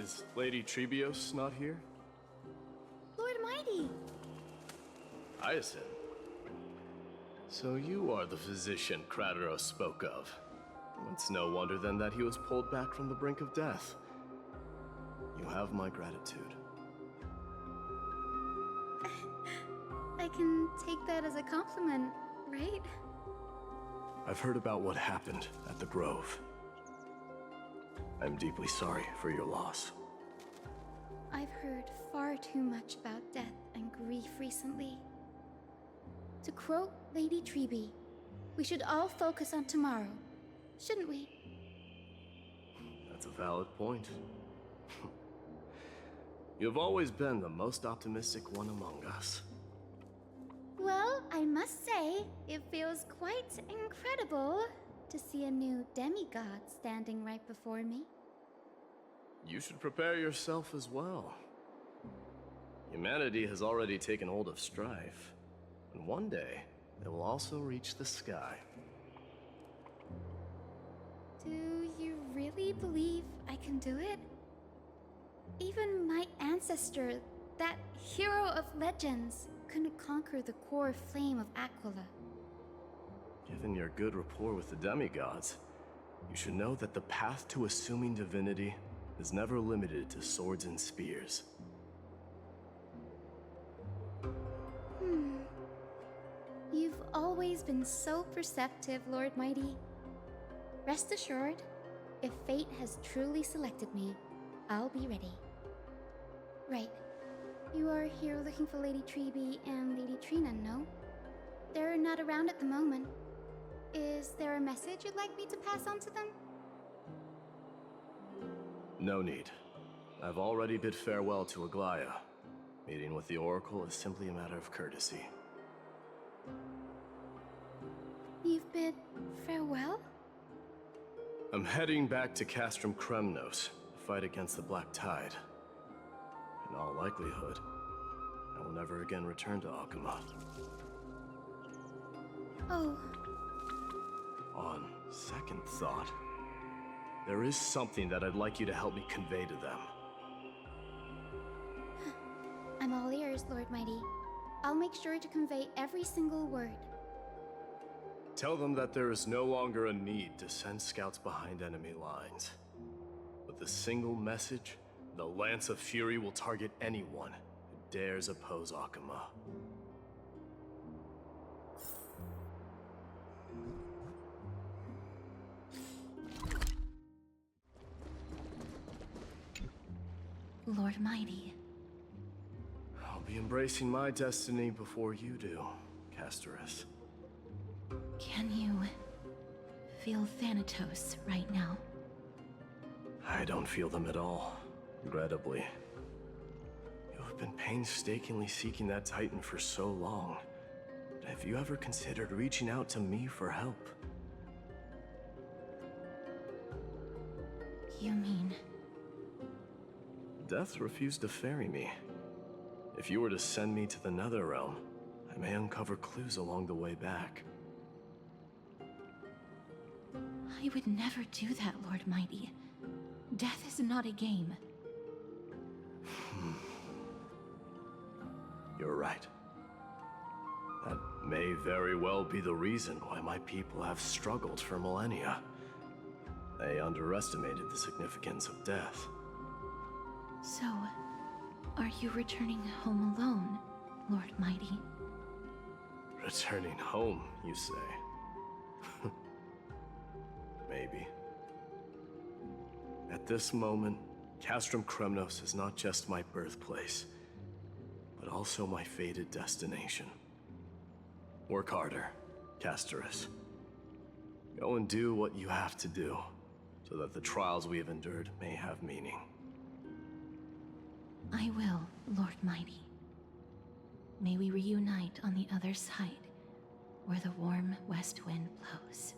Is Lady Trebios not here? Lord Mighty! Hyacinth. So you are the physician Krateros spoke of. It's no wonder then that he was pulled back from the brink of death. You have my gratitude. I can take that as a compliment, right? I've heard about what happened at the Grove. I'm deeply sorry for your loss. I've heard far too much about death and grief recently. To quote Lady Treeby, we should all focus on tomorrow, shouldn't we? That's a valid point. You've always been the most optimistic one among us. Well, I must say, it feels quite incredible to see a new demigod standing right before me. You should prepare yourself as well. Humanity has already taken hold of strife, and one day it will also reach the sky. Do you really believe I can do it? Even my ancestor, that hero of legends, couldn't conquer the core flame of Aquila. Given your good rapport with the demigods, you should know that the path to assuming divinity is never limited to swords and spears. You've always been so perceptive, Lord Mighty. Rest assured, if fate has truly selected me, I'll be ready. Right. You are here looking for Lady Treeby and Lady Trina, no? They're not around at the moment. Is there a message you'd like me to pass on to them? No need. I've already bid farewell to Aglaya. Meeting with the Oracle is simply a matter of courtesy. You've bid farewell? I'm heading back to Castrum Kremnos to fight against the Black Tide. In all likelihood, I will never again return to Akuma. Oh. On second thought, there is something that I'd like you to help me convey to them. I'm all ears, Lord Mighty. I'll make sure to convey every single word. Tell them that there is no longer a need to send scouts behind enemy lines. With a single message, the Lance of Fury will target anyone who dares oppose Akuma. Lord Mighty. I'll be embracing my destiny before you do, Castorus. Can you feel Thanatos right now? I don't feel them at all, regrettably. You have been painstakingly seeking that Titan for so long. But have you ever considered reaching out to me for help? You mean... Death refused to ferry me. If you were to send me to the Netherrealm, I may uncover clues along the way back. I would never do that, Lord Mighty. Death is not a game. You're right. That may very well be the reason why my people have struggled for millennia. They underestimated the significance of death. So, are you returning home alone, Lord Mighty? Returning home, you say? Maybe. At this moment, Castrum Kremnos is not just my birthplace, but also my fated destination. Work harder, Castorus. Go and do what you have to do, so that the trials we have endured may have meaning. I will, Lord Mighty. May we reunite on the other side, where the warm west wind blows.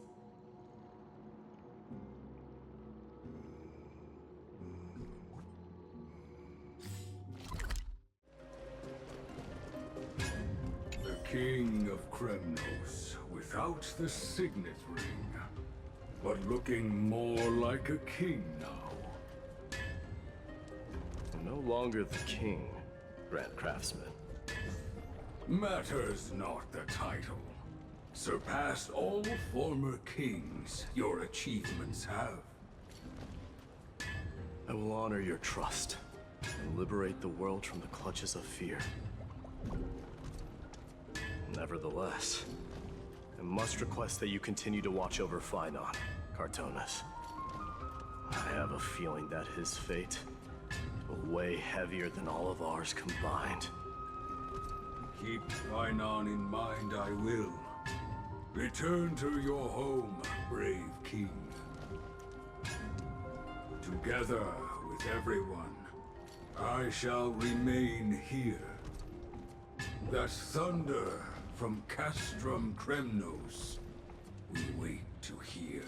The King of Kremnos, without the signet ring, but looking more like a king now. I'm no longer the king, Grand Craftsman. Matters not the title. Surpassed all former kings your achievements have. I will honor your trust and liberate the world from the clutches of fear. Nevertheless, I must request that you continue to watch over Phainon, Cartonis. I have a feeling that his fate will weigh heavier than all of ours combined. Keep Phainon in mind, I will. Return to your home, brave king. Together with everyone, I shall remain here. That thunder from Castrum Kremnos We wait to hear.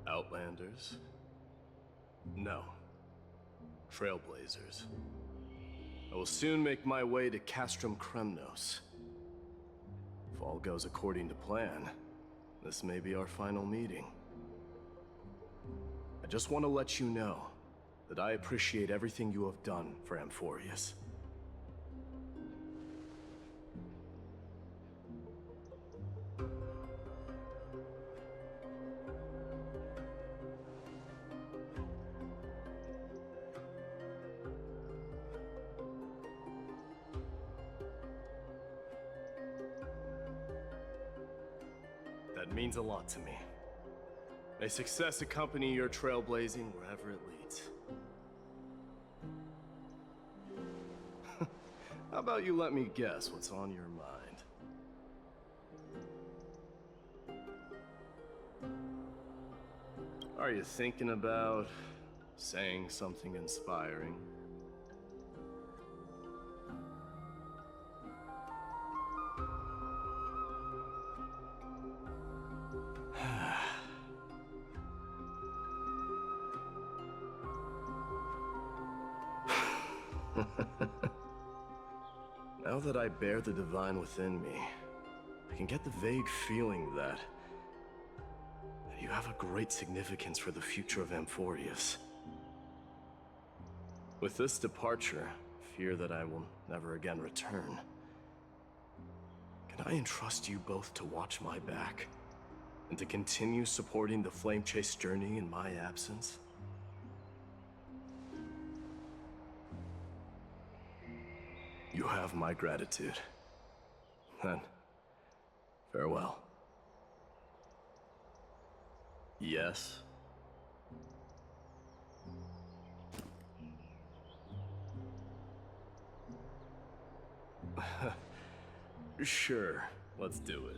Outlanders? No. Trailblazers. I will soon make my way to Castrum Kremnos. If all goes according to plan, this may be our final meeting. I just want to let you know that I appreciate everything you have done for Amphorius. That means a lot to me. May success accompany your trailblazing wherever it leads. How about you let me guess what's on your mind? Are you thinking about saying something inspiring? Now that I bear the divine within me, I can get the vague feeling that you have a great significance for the future of Amphorius. With this departure, I fear that I will never again return. Can I entrust you both to watch my back and to continue supporting the Flame Chase journey in my absence? You have my gratitude. Then, farewell. Yes? Sure, let's do it.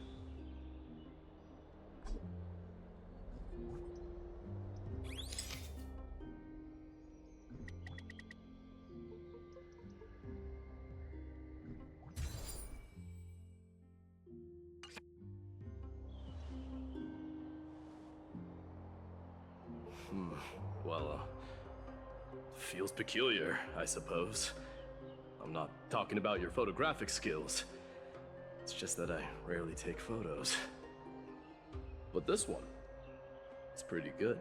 Well, feels peculiar, I suppose. I'm not talking about your photographic skills. It's just that I rarely take photos. But this one, it's pretty good.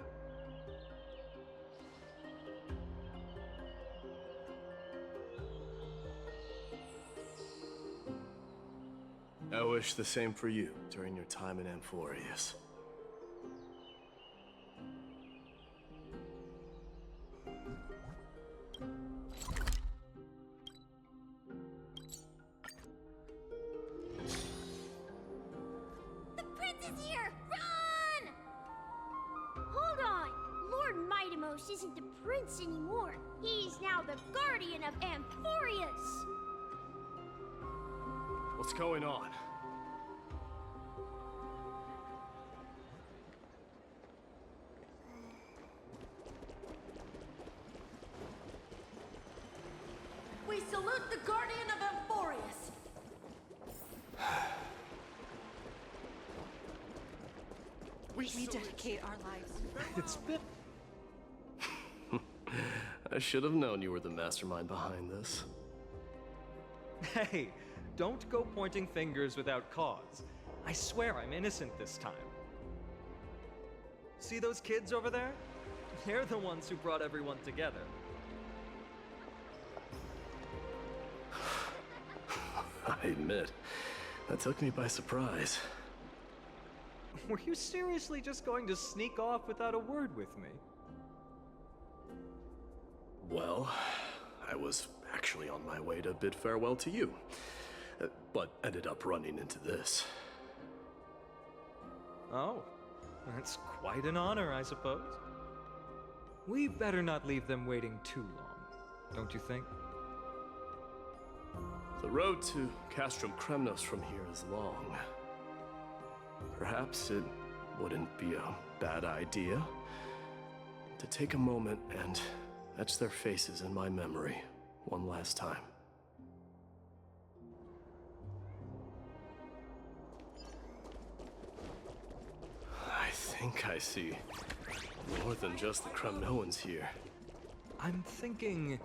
I wish the same for you during your time in Amphorius. Isn't the prince anymore. He's now the guardian of Amphorius. What's going on? We salute the guardian of Amphorius. We dedicate our lives. It's been... I should have known you were the mastermind behind this. Hey, don't go pointing fingers without cause. I swear I'm innocent this time. See those kids over there? They're the ones who brought everyone together. I admit, that took me by surprise. Were you seriously just going to sneak off without a word with me? Well, I was actually on my way to bid farewell to you, but ended up running into this. Oh, that's quite an honor, I suppose. We better not leave them waiting too long, don't you think? The road to Castrum Kremnos from here is long. Perhaps it wouldn't be a bad idea to take a moment and etch their faces in my memory one last time. I think I see more than just the Kremnoans here. I'm thinking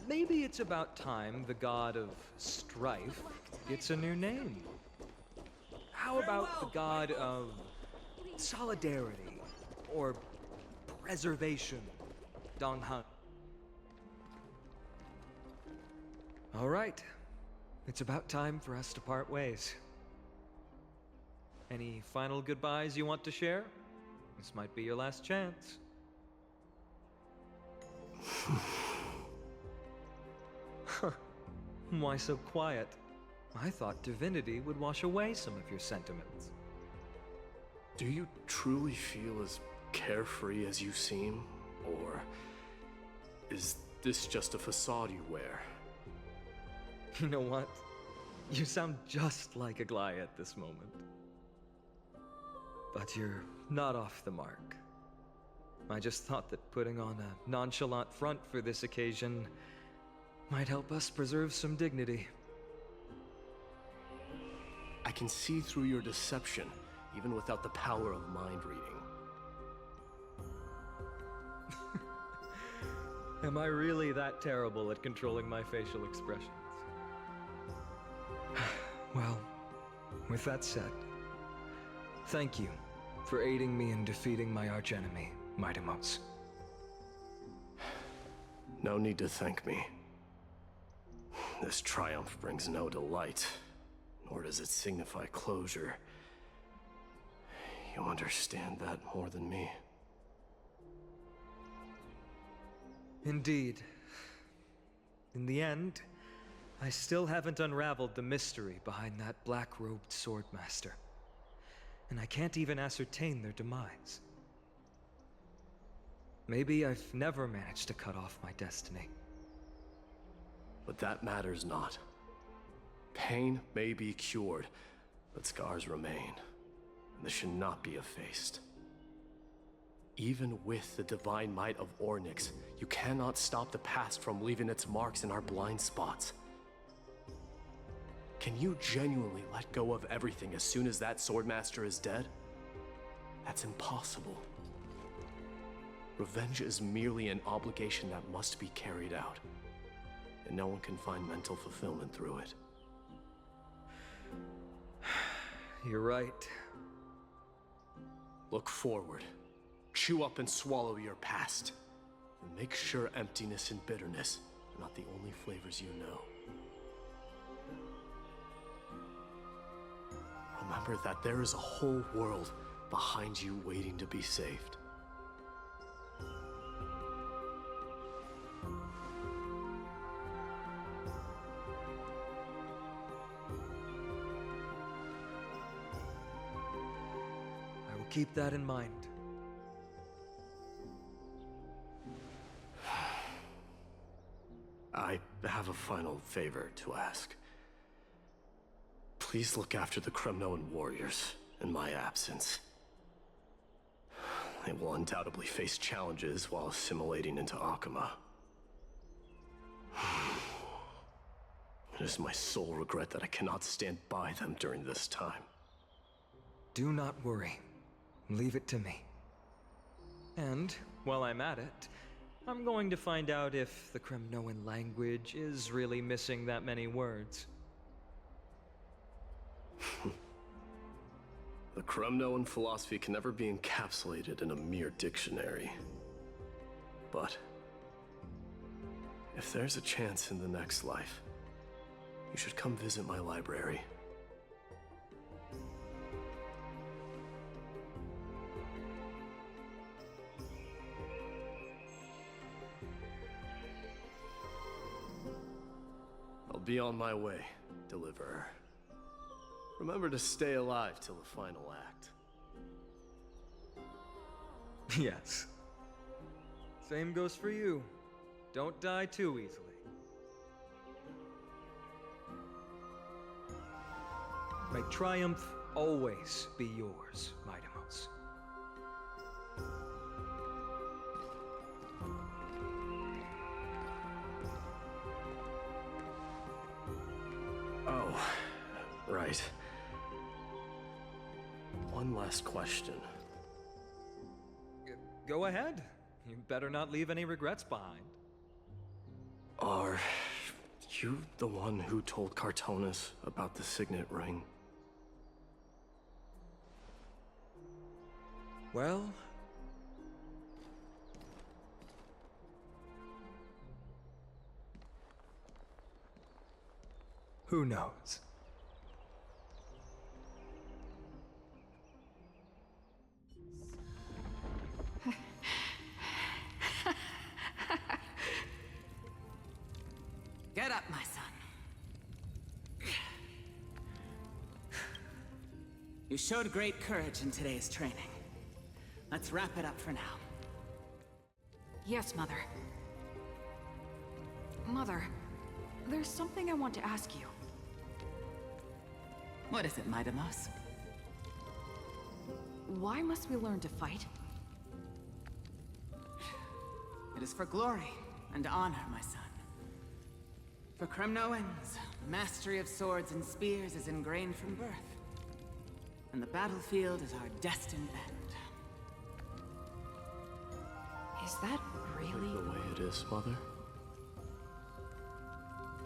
maybe it's about time the god of strife gets a new name. How about the god of solidarity or preservation, Donghan? All right, it's about time for us to part ways. Any final goodbyes you want to share? This might be your last chance. Why so quiet? I thought divinity would wash away some of your sentiments. Do you truly feel as carefree as you seem? Or is this just a facade you wear? You know what? You sound just like Aglaia at this moment. But you're not off the mark. I just thought that putting on a nonchalant front for this occasion might help us preserve some dignity. I can see through your deception, even without the power of mind reading. Am I really that terrible at controlling my facial expressions? Well, with that said, thank you for aiding me in defeating my archenemy, Mightimos. No need to thank me. This triumph brings no delight, nor does it signify closure. You understand that more than me. Indeed. In the end, I still haven't unraveled the mystery behind that black-robed swordmaster. And I can't even ascertain their demise. Maybe I've never managed to cut off my destiny. But that matters not. Pain may be cured, but scars remain, and this should not be effaced. Even with the divine might of Ornyx, you cannot stop the past from leaving its marks in our blind spots. Can you genuinely let go of everything as soon as that swordmaster is dead? That's impossible. Revenge is merely an obligation that must be carried out, and no one can find mental fulfillment through it. You're right. Look forward. Chew up and swallow your past. And make sure emptiness and bitterness are not the only flavors you know. Remember that there is a whole world behind you waiting to be saved. I will keep that in mind. I have a final favor to ask. Please look after the Kremnoan warriors in my absence. They will undoubtedly face challenges while assimilating into Akama. It is my sole regret that I cannot stand by them during this time. Do not worry. Leave it to me. And, while I'm at it, I'm going to find out if the Kremnoan language is really missing that many words. The Kremnoan philosophy can never be encapsulated in a mere dictionary. But if there's a chance in the next life, you should come visit my library. I'll be on my way, Deliverer. Remember to stay alive till the final act. Yes. Same goes for you. Don't die too easily. May triumph always be yours, Mightimos. Oh, right. One last question. Go ahead. You better not leave any regrets behind. Are you the one who told Cartonis about the signet ring? Well... who knows? Get up, my son. You showed great courage in today's training. Let's wrap it up for now. Yes, Mother. Mother, there's something I want to ask you. What is it, Mightimos? Why must we learn to fight? It is for glory and honor, my son. For Kremnoans, mastery of swords and spears is ingrained from birth. And the battlefield is our destined end. Is that really the way it is, Mother?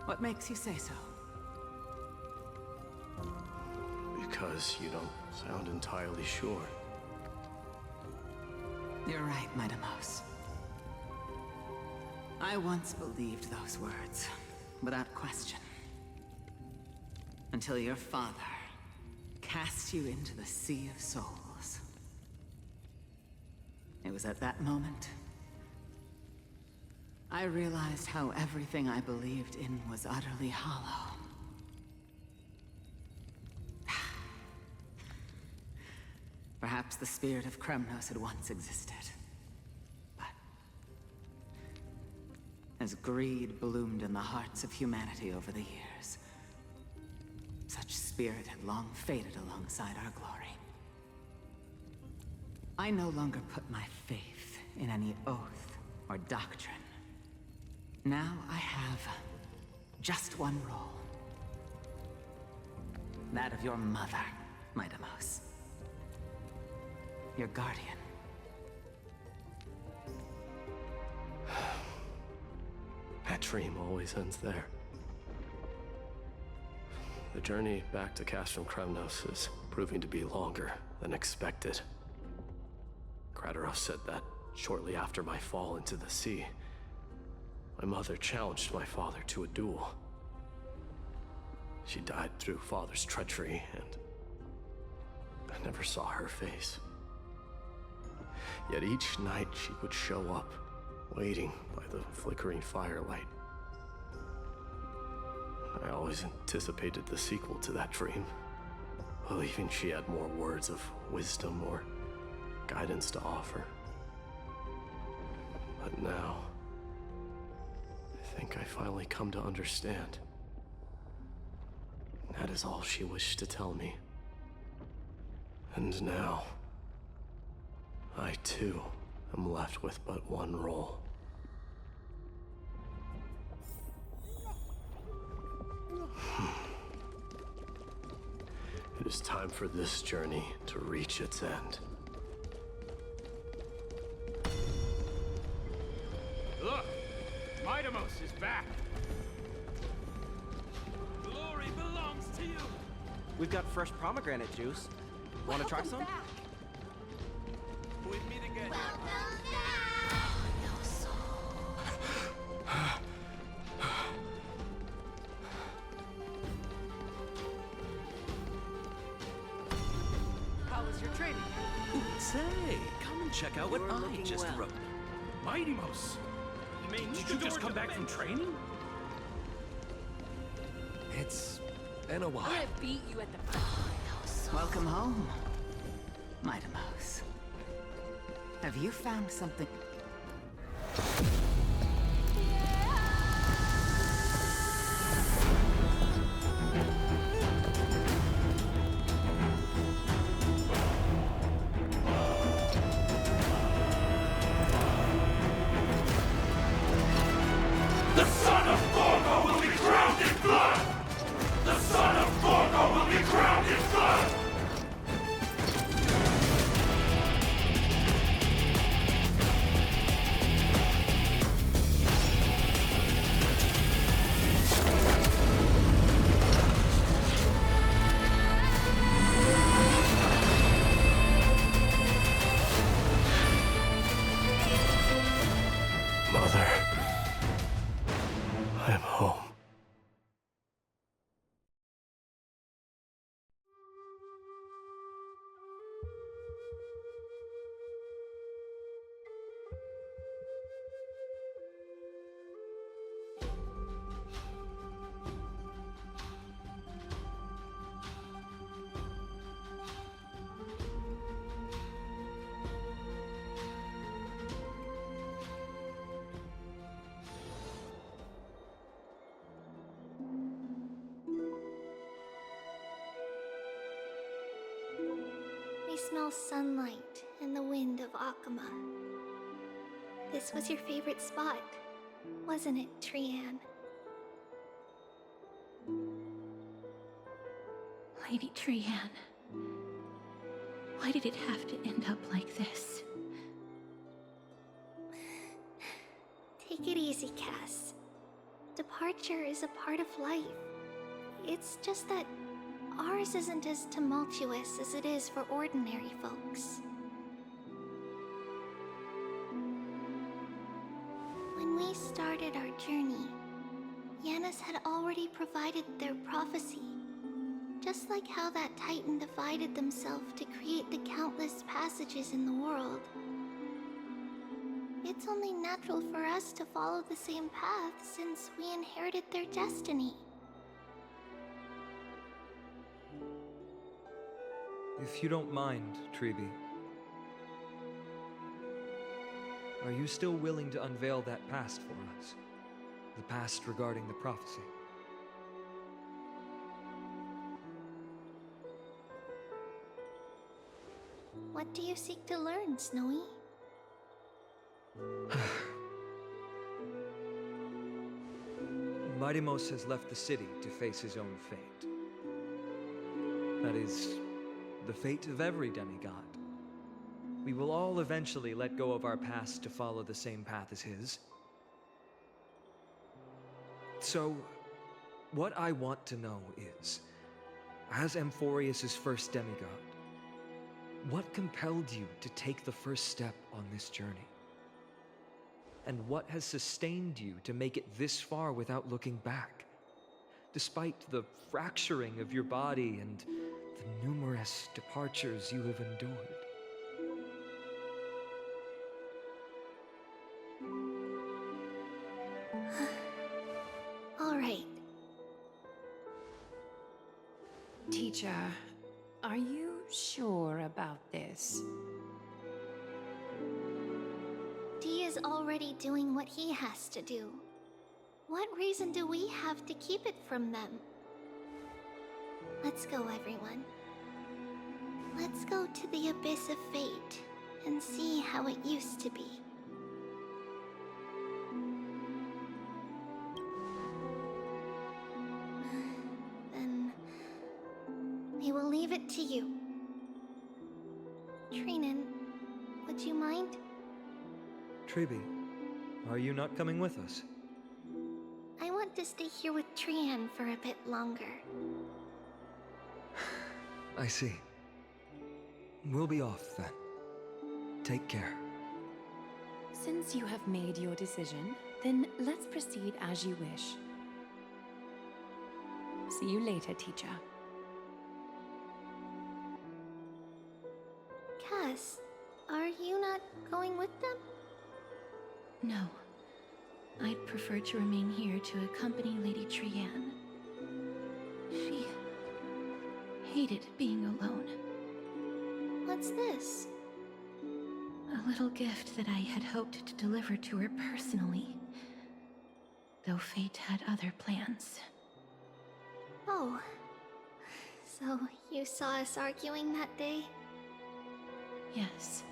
What makes you say so? Because you don't sound entirely sure. You're right, Mightimos. I once believed those words, without question. Until your father cast you into the Sea of Souls. It was at that moment I realized how everything I believed in was utterly hollow. Perhaps the spirit of Kremnos had once existed. But as greed bloomed in the hearts of humanity over the years, such spirit had long faded alongside our glory. I no longer put my faith in any oath or doctrine. Now I have just one role. That of your mother, Mightimos. Your guardian. That dream always ends there. The journey back to Castrum Kremnos is proving to be longer than expected. Krateros said that shortly after my fall into the sea, my mother challenged my father to a duel. She died through father's treachery, and I never saw her face. Yet each night she would show up, waiting by the flickering firelight. I always anticipated the sequel to that dream, believing she had more words of wisdom or guidance to offer. But now, I think I finally come to understand. That is all she wished to tell me. And now, I too am left with but one role. It is time for this journey to reach its end. Look! Mightimos is back! Glory belongs to you! We've got fresh pomegranate juice. Want to try some? We meet again. How was your training? Say, come and check out what I just wrote. Mightimos! Did you just come back from training? It's been a while. I'm gonna beat you at the Welcome home, Mightimos. Have you found something? The son of Forgo will be crowned in blood! The son of Forgo will be crowned in blood! Mother, I am home. I smell sunlight and the wind of Akuma. This was your favorite spot, wasn't it, Trian? Lady Trian, why did it have to end up like this? Take it easy, Cass. Departure is a part of life. It's just that ours isn't as tumultuous as it is for ordinary folks. When we started our journey, Yanis had already provided their prophecy. Just like how that Titan divided themselves to create the countless passages in the world. It's only natural for us to follow the same path since we inherited their destiny. If you don't mind, Treeby, are you still willing to unveil that past for us? The past regarding the prophecy? What do you seek to learn, Snowy? Midimos has left the city to face his own fate. That is, the fate of every demigod. We will all eventually let go of our past to follow the same path as his. So, what I want to know is, as Amphorius' first demigod, what compelled you to take the first step on this journey? And what has sustained you to make it this far without looking back? Despite the fracturing of your body and the numerous departures you have endured. All right. Teacher, are you sure about this? Dee is already doing what he has to do. What reason do we have to keep it from them? Let's go, everyone. Let's go to the abyss of fate and see how it used to be. Then we will leave it to you. Trinan, would you mind? Treeby, are you not coming with us? I want to stay here with Trian for a bit longer. I see. We'll be off then. Take care. Since you have made your decision, then let's proceed as you wish. See you later, teacher. Cass, are you not going with them? No. I'd prefer to remain here to accompany Lady Trian. She hated being alone. What's this? A little gift that I had hoped to deliver to her personally. Though fate had other plans. Oh. So, you saw us arguing that day? Yes.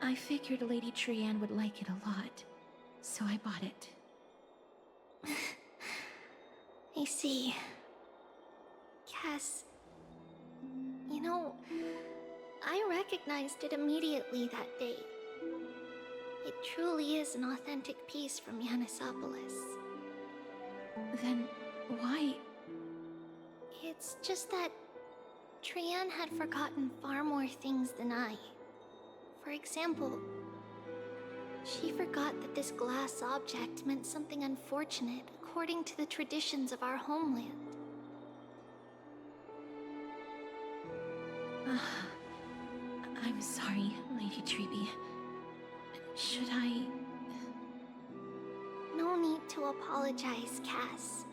I figured Lady Trianne would like it a lot, so I bought it. I see. Cass... You know, I recognized it immediately that day. It truly is an authentic piece from Yanissopolis. Then, why? It's just that Trianne had forgotten far more things than I. For example, she forgot that this glass object meant something unfortunate according to the traditions of our homeland. I'm sorry, Lady Treeby. Should I... No need to apologize, Cass.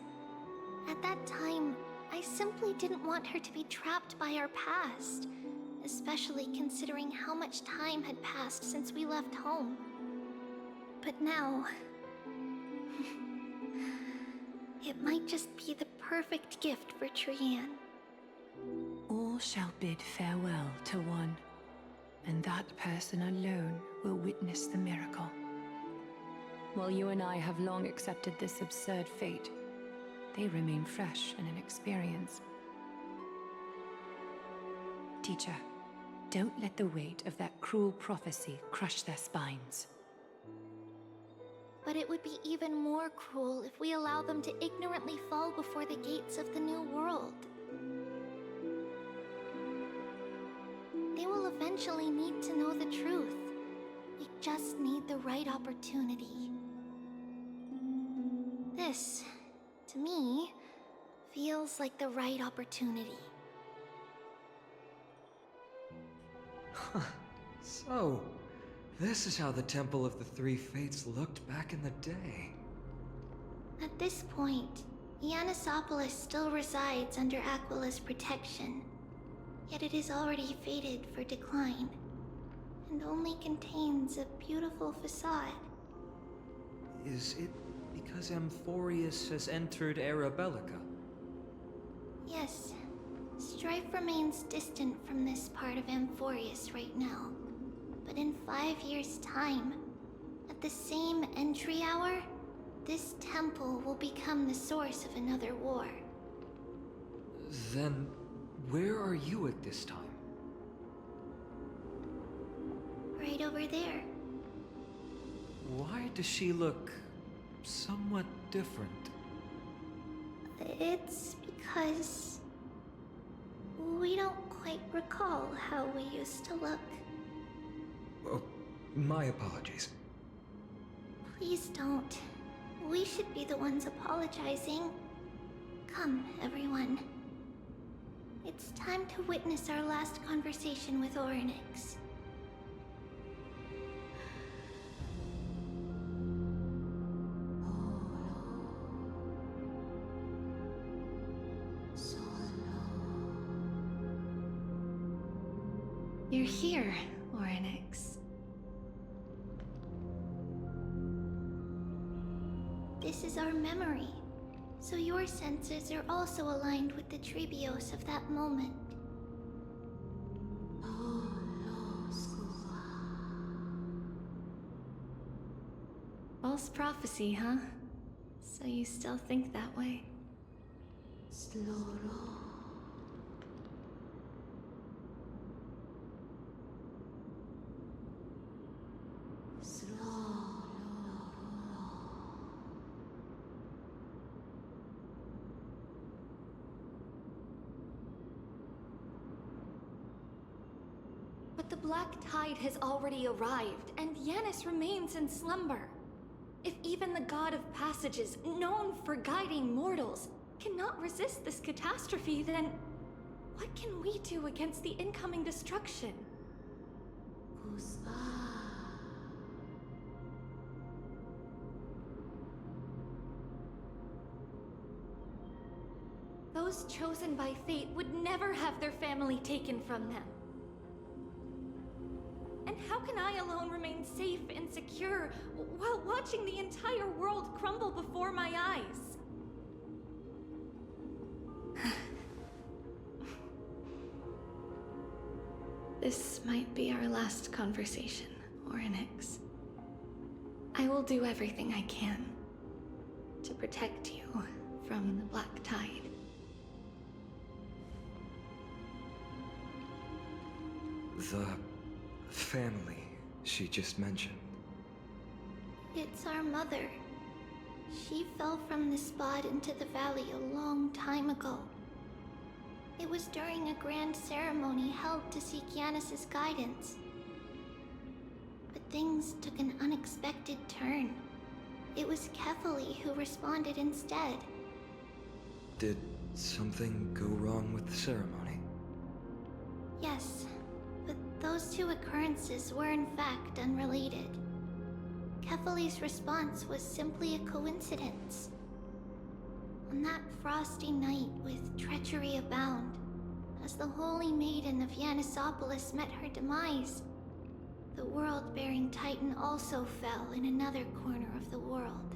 At that time, I simply didn't want her to be trapped by our past, especially considering how much time had passed since we left home. But now... it might just be the perfect gift for Trianne. All shall bid farewell to one, and that person alone will witness the miracle. While you and I have long accepted this absurd fate, they remain fresh and inexperienced. Teacher, don't let the weight of that cruel prophecy crush their spines. But it would be even more cruel if we allow them to ignorantly fall before the gates of the new world. They will eventually need to know the truth. We just need the right opportunity. This, to me, feels like the right opportunity. So, this is how the Temple of the Three Fates looked back in the day. At this point, Yanissopolis still resides under Aquila's protection. Yet it is already fated for decline, and only contains a beautiful facade. Is it because Amphorius has entered Era Bellica? Yes, strife remains distant from this part of Amphorius right now. But in 5 years' time, at the same entry hour, this temple will become the source of another war. Then, where are you at this time? Right over there. Why does she look somewhat different? It's because we don't quite recall how we used to look. Oh, my apologies. Please don't. We should be the ones apologizing. Come, everyone. It's time to witness our last conversation with Orynyx. You're here, Orynyx. This is our memory, so your senses are also aligned with the Trebios of that moment. False prophecy, huh? So you still think that way? But the Black Tide has already arrived, and Yanis remains in slumber. If even the God of Passages, known for guiding mortals, cannot resist this catastrophe, then what can we do against the incoming destruction? Those chosen by fate would never have their family taken from them. And how can I alone remain safe and secure while watching the entire world crumble before my eyes. This might be our last conversation, Orynyx. I will do everything I can to protect you from the Black Tide. The family she just mentioned. It's our mother. She fell from the spot into the valley a long time ago. It was during a grand ceremony held to seek Yanis's guidance. But things took an unexpected turn. It was Kefali who responded instead. Did something go wrong with the ceremony? Yes, but those two occurrences were in fact unrelated. Kefali's response was simply a coincidence. On that frosty night with treachery abound, as the Holy Maiden of Yanisopolis met her demise, the world-bearing Titan also fell in another corner of the world.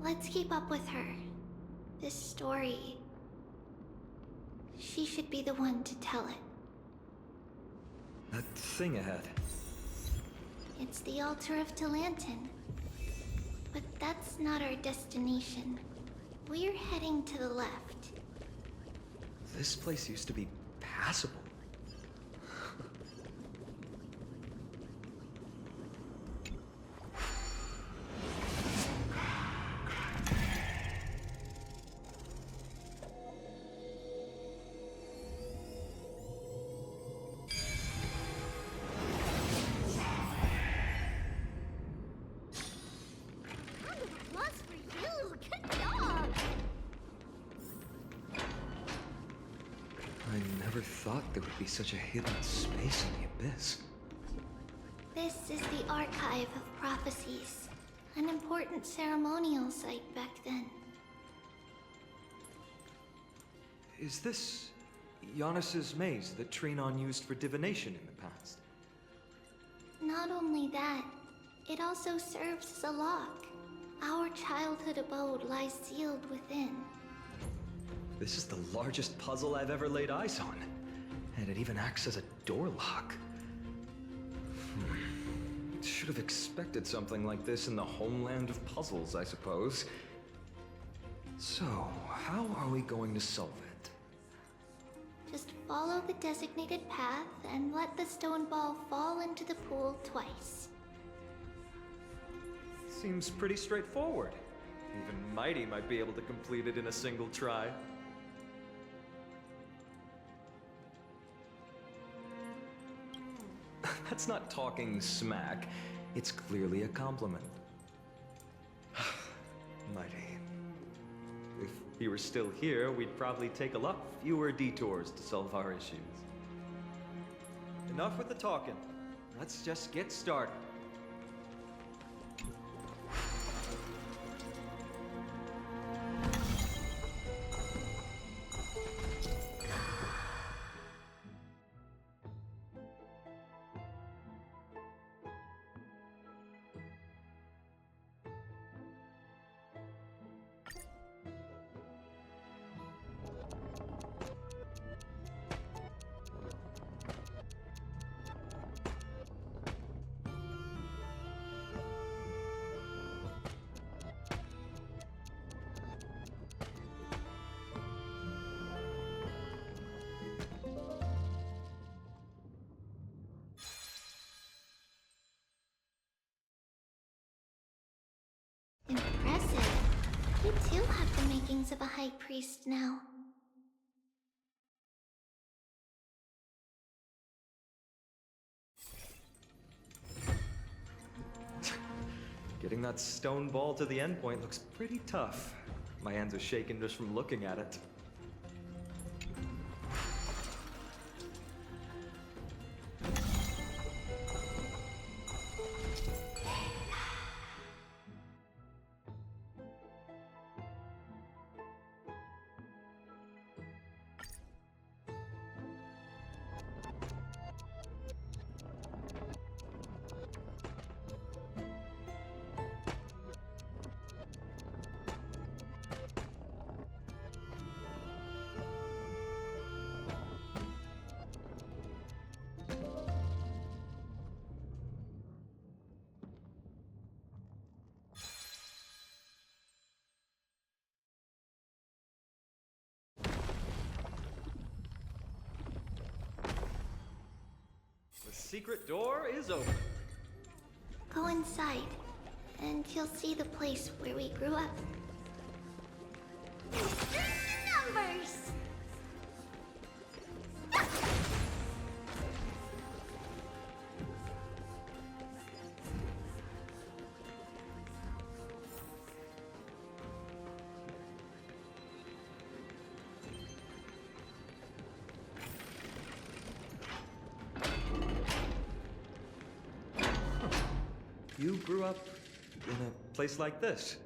Let's keep up with her. This story... she should be the one to tell it. That thing ahead. It's the altar of Talantin. But that's not our destination. We're heading to the left. This place used to be passable. I never thought there would be such a hidden space in the Abyss. This is the Archive of Prophecies, an important ceremonial site back then. Is this Yanis's maze that Trinon used for divination in the past? Not only that, it also serves as a lock. Our childhood abode lies sealed within. This is the largest puzzle I've ever laid eyes on. And it even acts as a door lock. Should have expected something like this in the homeland of puzzles, I suppose. So, how are we going to solve it? Just follow the designated path and let the stone ball fall into the pool twice. Seems pretty straightforward. Even Mighty might be able to complete it in a single try. That's not talking smack. It's clearly a compliment. Mighty. If he were still here, we'd probably take a lot fewer detours to solve our issues. Enough with the talking. Let's just get started. Impressive. You too have the makings of a high priest now. Getting that stone ball to the endpoint looks pretty tough. My hands are shaking just from looking at it. secret door is open. Go inside, and you'll see the place where we grew up. Numbers! You grew up in a place like this.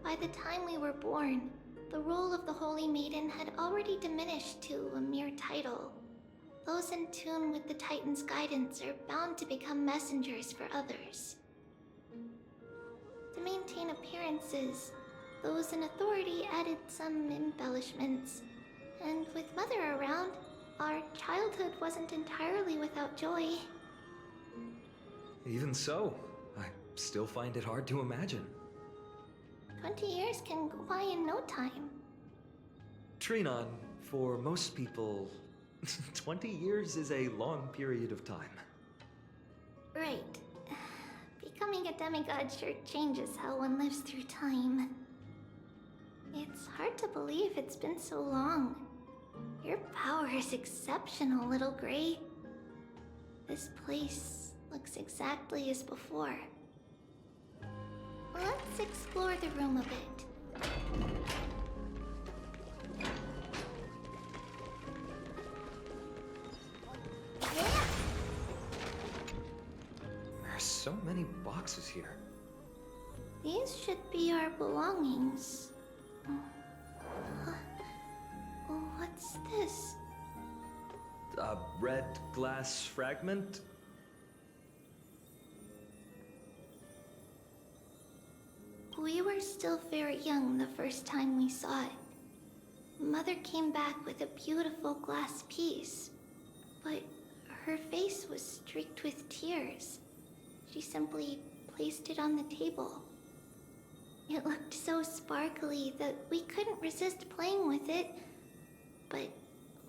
By the time we were born, the role of the Holy Maiden had already diminished to a mere title. Those in tune with the Titan's guidance are bound to become messengers for others. To maintain appearances, those in authority added some embellishments. And with Mother around, our childhood wasn't entirely without joy. Even so, I still find it hard to imagine. 20 years can go by in no time. Trinon, for most people, 20 years is a long period of time. Right. Becoming a demigod sure changes how one lives through time. It's hard to believe it's been so long. Your power is exceptional, Little Gray. This place looks exactly as before. Let's explore the room a bit. There are so many boxes here. These should be our belongings. What's this? A red glass fragment? We were still very young the first time we saw it. Mother came back with a beautiful glass piece, but her face was streaked with tears. She simply placed it on the table. It looked so sparkly that we couldn't resist playing with it, but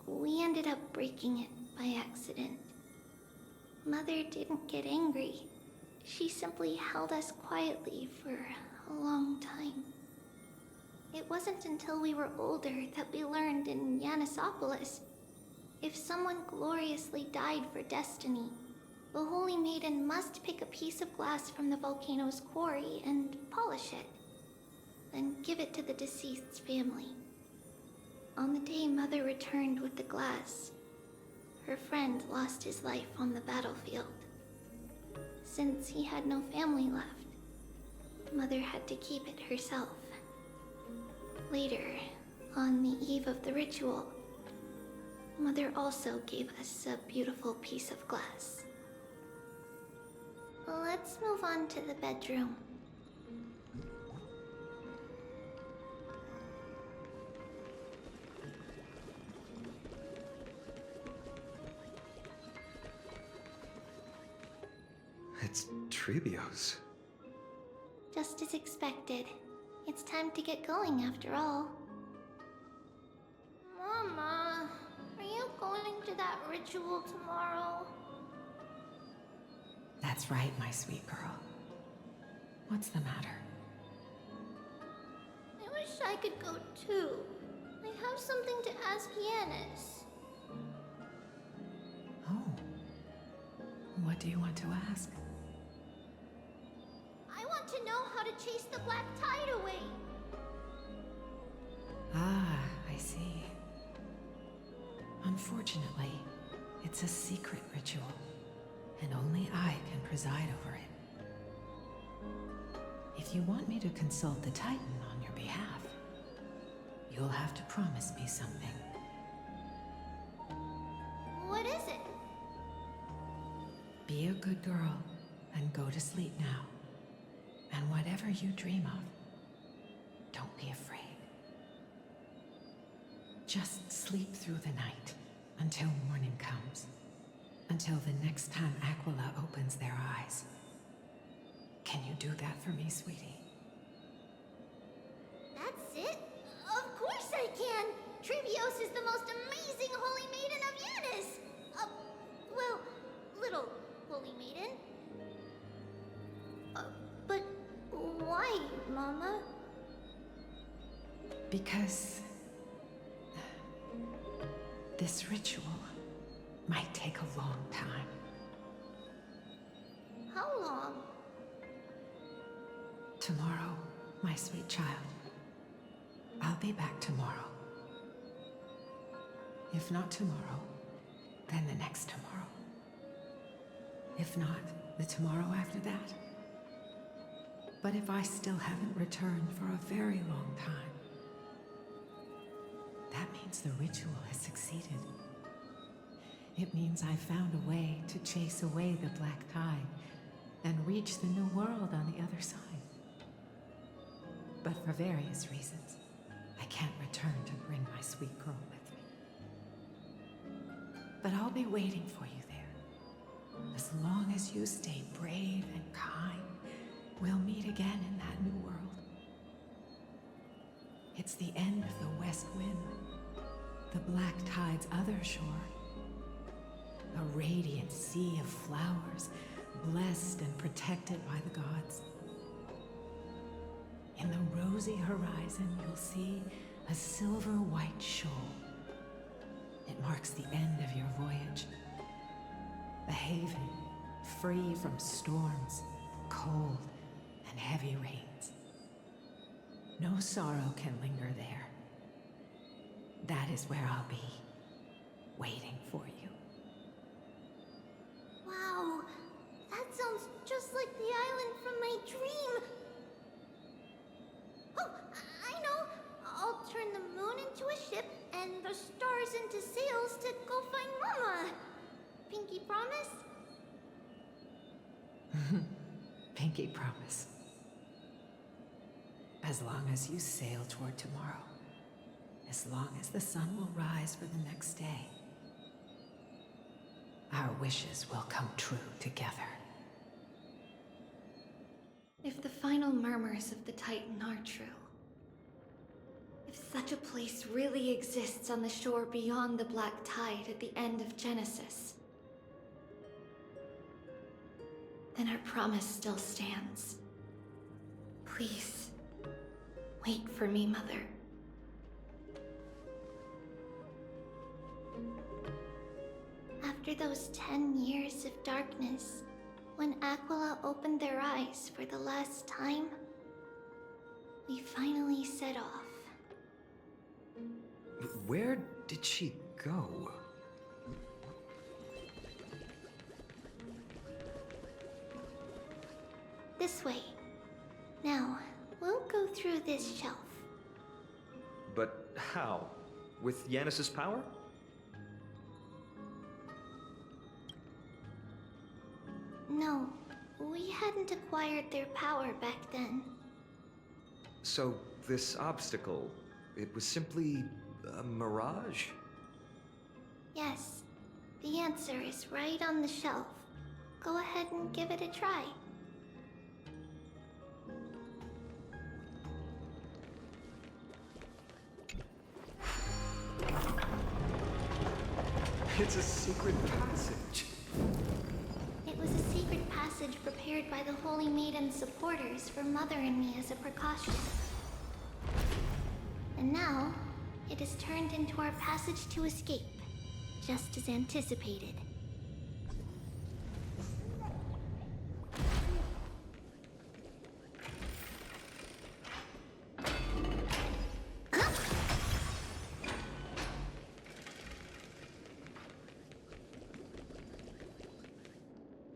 we ended up breaking it by accident. Mother didn't get angry. She simply held us quietly for a long time. It wasn't until we were older that we learned in Yanisopolis, if someone gloriously died for destiny, the Holy Maiden must pick a piece of glass from the volcano's quarry and polish it, then give it to the deceased's family. On the day Mother returned with the glass, her friend lost his life on the battlefield. Since he had no family left, Mother had to keep it herself. Later, on the eve of the ritual, Mother also gave us a beautiful piece of glass. Let's move on to the bedroom. It's Trebios. Just as expected. It's time to get going after all. Mama, are you going to that ritual tomorrow? That's right, my sweet girl. What's the matter? I wish I could go too. I have something to ask Yanis. Oh. What do you want to ask? I want to know how to chase the black tide away. Ah, I see. Unfortunately, it's a secret ritual, and only I can preside over it. If you want me to consult the Titan on your behalf, you'll have to promise me something. What is it? Be a good girl and go to sleep now. And whatever you dream of, don't be afraid. Just sleep through the night until morning comes. Until the next time Aquila opens their eyes. Can you do that for me, sweetie? That's it? Of course I can! Trebios is the most amazing Holy Maiden of Yanis! Well, Holy Maiden. But why, Mama? Because this ritual might take a long time. How long? Tomorrow, my sweet child. I'll be back tomorrow. If not tomorrow, then the next tomorrow. If not, the tomorrow after that. But if I still haven't returned for a very long time, that means the ritual has succeeded. It means I found a way to chase away the black tide and reach the new world on the other side. But for various reasons, I can't return to bring my sweet girl with me. But I'll be waiting for you there. As long as you stay brave and kind, we'll meet again in that new world. It's the end of the West Wind, the black tide's other shore. A radiant sea of flowers, blessed and protected by the gods. In the rosy horizon, you'll see a silver-white shoal. It marks the end of your voyage. A haven, free from storms, cold, and heavy rains. No sorrow can linger there. That is where I'll be, waiting for you. Wow, that sounds just like the island from my dream. Oh, I know. I'll turn the moon into a ship and the stars into sails to go find Mama. Pinky promise? Pinky promise. As long as you sail toward tomorrow. As long as the sun will rise for the next day. Our wishes will come true together. If the final murmurs of the Titan are true, if such a place really exists on the shore beyond the black tide at the end of Genesis, then our promise still stands. Please, wait for me, Mother. After those 10 years of darkness, when Aquila opened their eyes for the last time, we finally set off. Where did she go? This way. Now, we'll go through this shelf. But how? With Yanis's power? No, we hadn't acquired their power back then. So, this obstacle, it was simply a mirage? Yes, the answer is right on the shelf. Go ahead and give it a try. It's a secret passage. It was a secret passage prepared by the Holy Maiden's supporters for Mother and me as a precaution. And now, it is turned into our passage to escape, just as anticipated.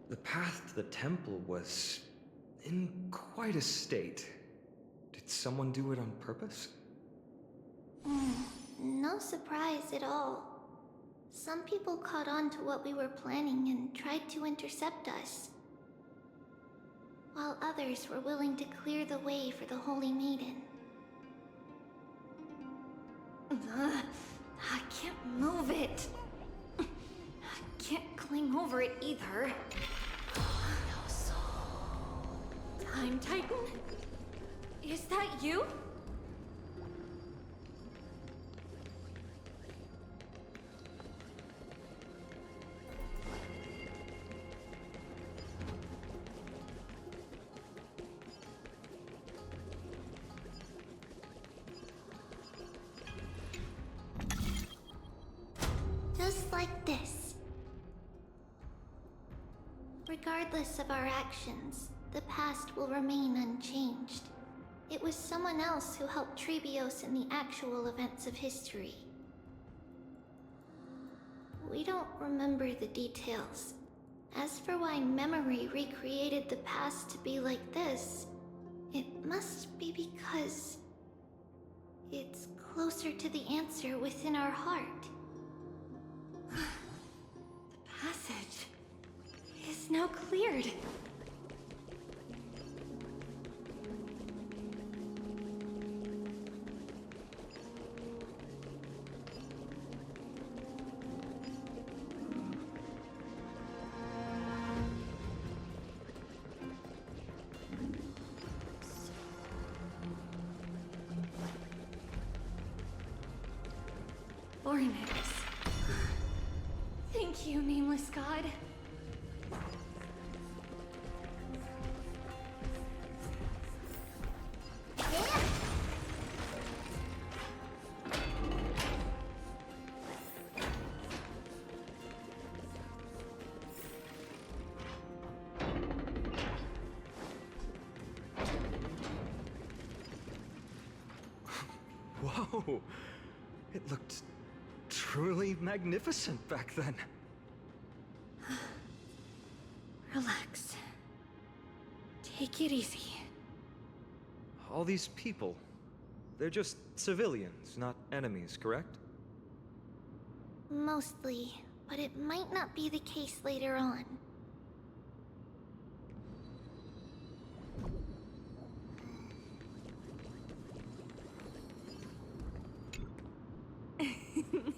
The path to the temple was in quite a state. Did someone do it on purpose? No surprise at all. Some people caught on to what we were planning and tried to intercept us, while others were willing to clear the way for the Holy Maiden. I can't move it. I can't cling over it either. Time Titan? Is that you? Regardless of our actions, the past will remain unchanged. It was someone else who helped Trebios in the actual events of history. We don't remember the details. As for why memory recreated the past to be like this, it must be because it's closer to the answer within our heart. The passage is now cleared. Ornix. Thank you, Nameless God. Whoa! It looked truly magnificent back then. Relax. Take it easy. All these people, they're just civilians, not enemies, correct? Mostly, but it might not be the case later on.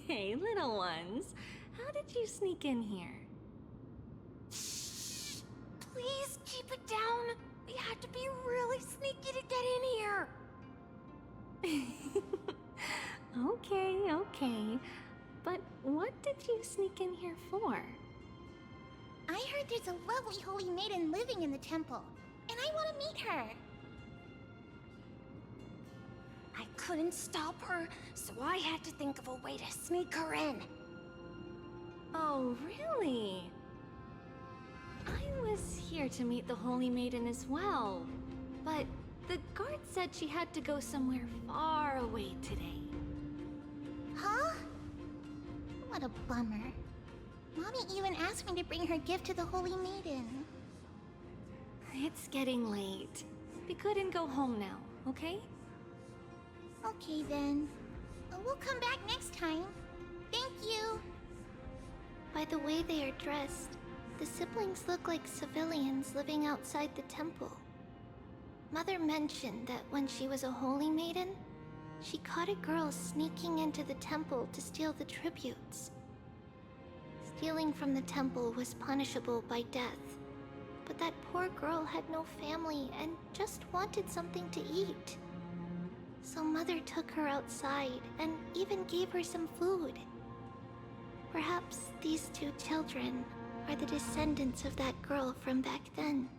Hey, little ones. How did you sneak in here? Shh! Please keep it down. We have to be really sneaky to get in here. Okay. But what did you sneak in here for? I heard there's a lovely holy maiden living in the temple, and I want to meet her. I couldn't stop her, so I had to think of a way to sneak her in. Oh, really? I was here to meet the Holy Maiden as well, but the guard said she had to go somewhere far away today. Huh? What a bummer. Mommy even asked me to bring her gift to the Holy Maiden. It's getting late. We couldn't go home now, okay? Okay then. We'll come back next time. Thank you. By the way they are dressed, the siblings look like civilians living outside the temple. Mother mentioned that when she was a holy maiden, she caught a girl sneaking into the temple to steal the tributes. Stealing from the temple was punishable by death, but that poor girl had no family and just wanted something to eat. So Mother took her outside and even gave her some food. Perhaps these two children are the descendants of that girl from back then.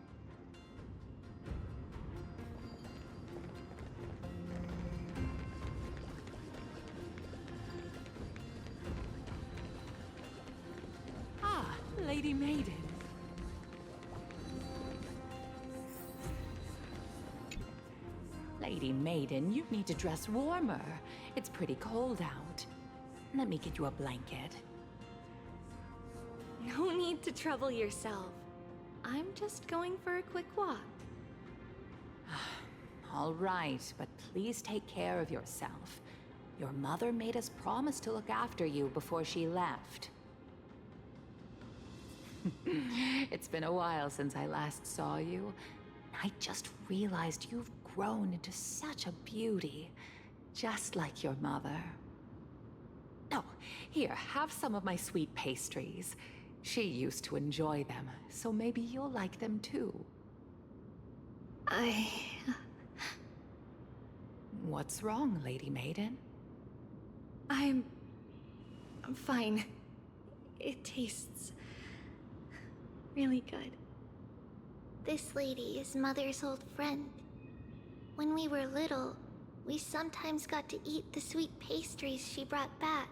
Ah, Lady Maiden. Lady Maiden, you need to dress warmer. It's pretty cold out. Let me get you a blanket. No need to trouble yourself. I'm just going for a quick walk. All right, but please take care of yourself. Your mother made us promise to look after you before she left. It's been a while since I last saw you. I just realized you've grown into such a beauty, just like your mother. Oh, here, have some of my sweet pastries. She used to enjoy them, so maybe you'll like them too. What's wrong, Lady Maiden? I'm fine. It tastes really good. This lady is Mother's old friend. When we were little, we sometimes got to eat the sweet pastries she brought back.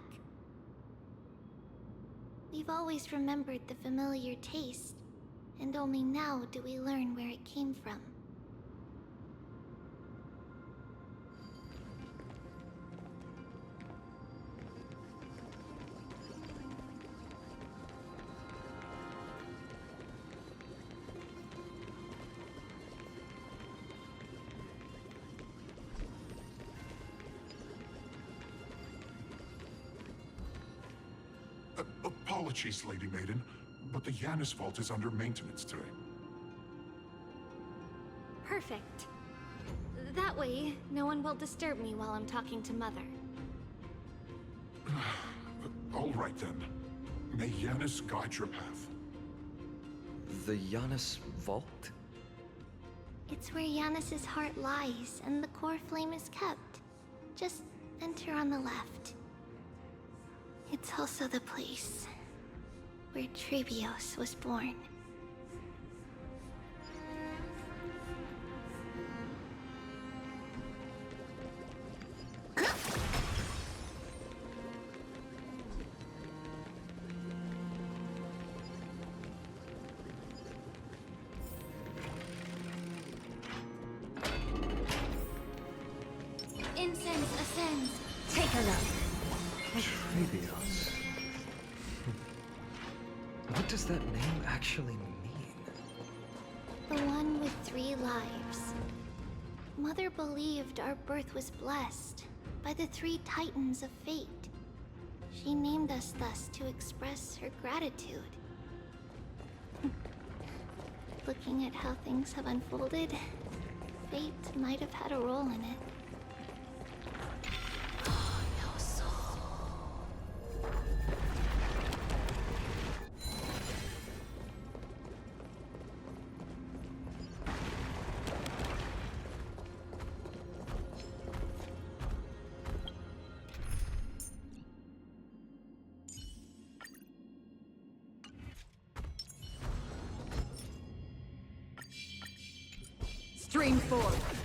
We've always remembered the familiar taste, and only now do we learn where it came from. Apologies, Lady Maiden, but the Yanis Vault is under maintenance today. Perfect. That way, no one will disturb me while I'm talking to Mother. All right then. May Yanis guide your path. The Yanis Vault? It's where Yanis's heart lies and the core flame is kept. Just enter on the left. It's also the place where Trebios was born. Incense ascends. Take a look. Trebios. What does that name actually mean? The one with 3 lives. Mother believed our birth was blessed by the 3 titans of fate. She named us thus to express her gratitude. Looking at how things have unfolded, fate might have had a role in it. Stream forth.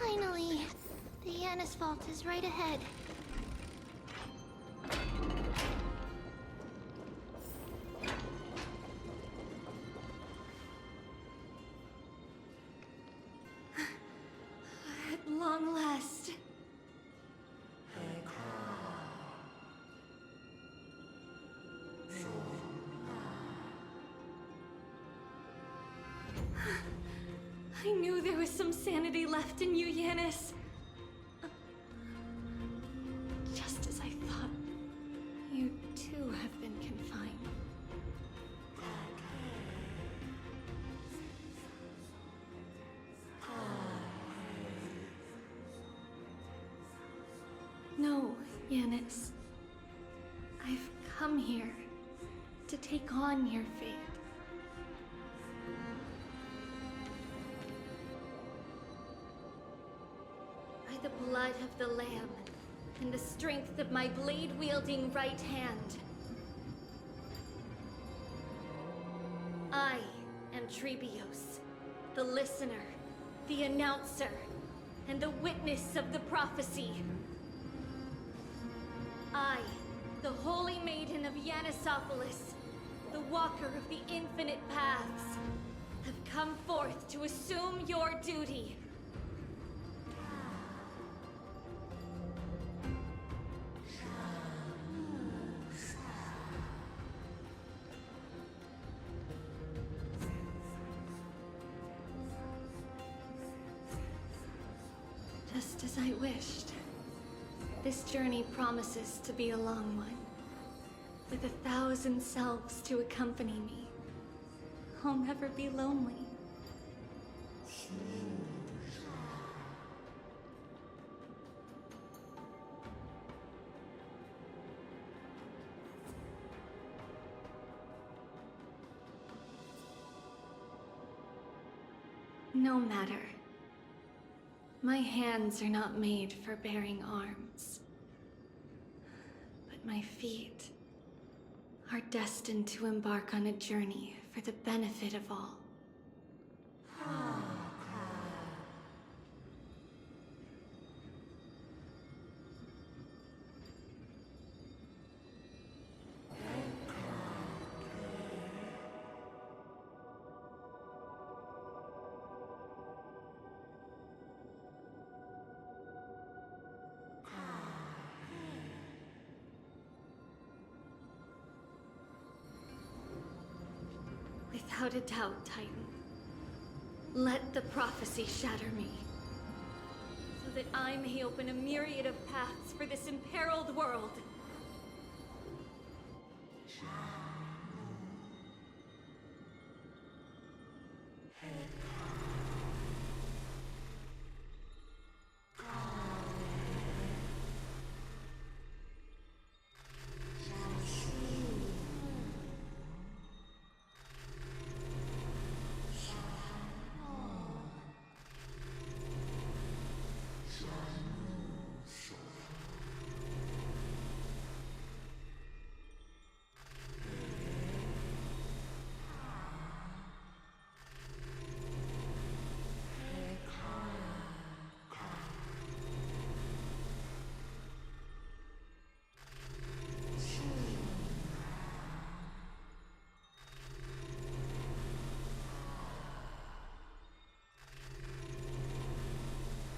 Finally, the Yanis Vault is right ahead. At long last. I knew there was some sanity left in you, Yanis. Just as I thought, you too have been confined. No, Yanis. I've come here to take on your fate. By the blood of the Lamb and the strength of my blade-wielding right hand, I am Trebios, the listener, the announcer, and the witness of the prophecy. I, the Holy Maiden of Yanisopolis, the Walker of the Infinite Paths, have come forth to assume your duty. Just as I wished. This journey promises to be a long one, with 1,000 selves to accompany me. I'll never be lonely. No matter. My hands are not made for bearing arms. But my feet are destined to embark on a journey for the benefit of all. Without a doubt, Titan. Let the prophecy shatter me, so that I may open a myriad of paths for this imperiled world.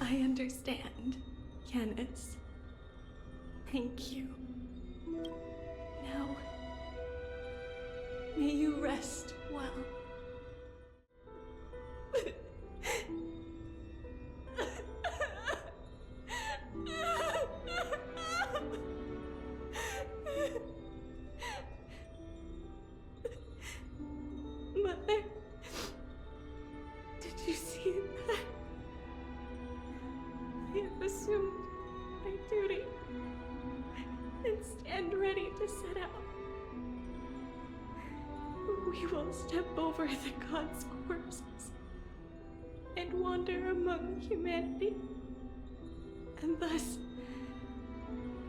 I understand, Yanis. Thank you. Now, may you rest well. Mother, did you see that? I have assumed my duty and stand ready to set out. We will step over the gods' corpses and wander among humanity, and thus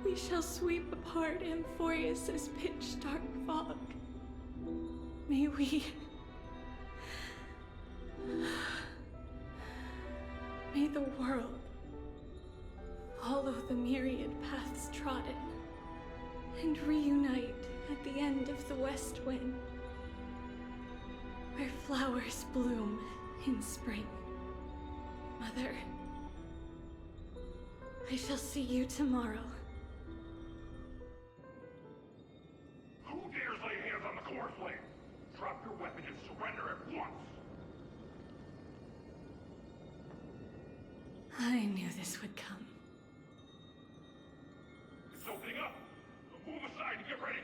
we shall sweep apart Amphorius's pitch-dark fog. May we... May the world follow the myriad paths trodden and reunite at the end of the west wind, where flowers bloom in spring. Mother, I shall see you tomorrow. Who dares lay hands on the core flame? Drop your weapon and surrender at once! I knew this would come. It's opening up! Move aside and get ready!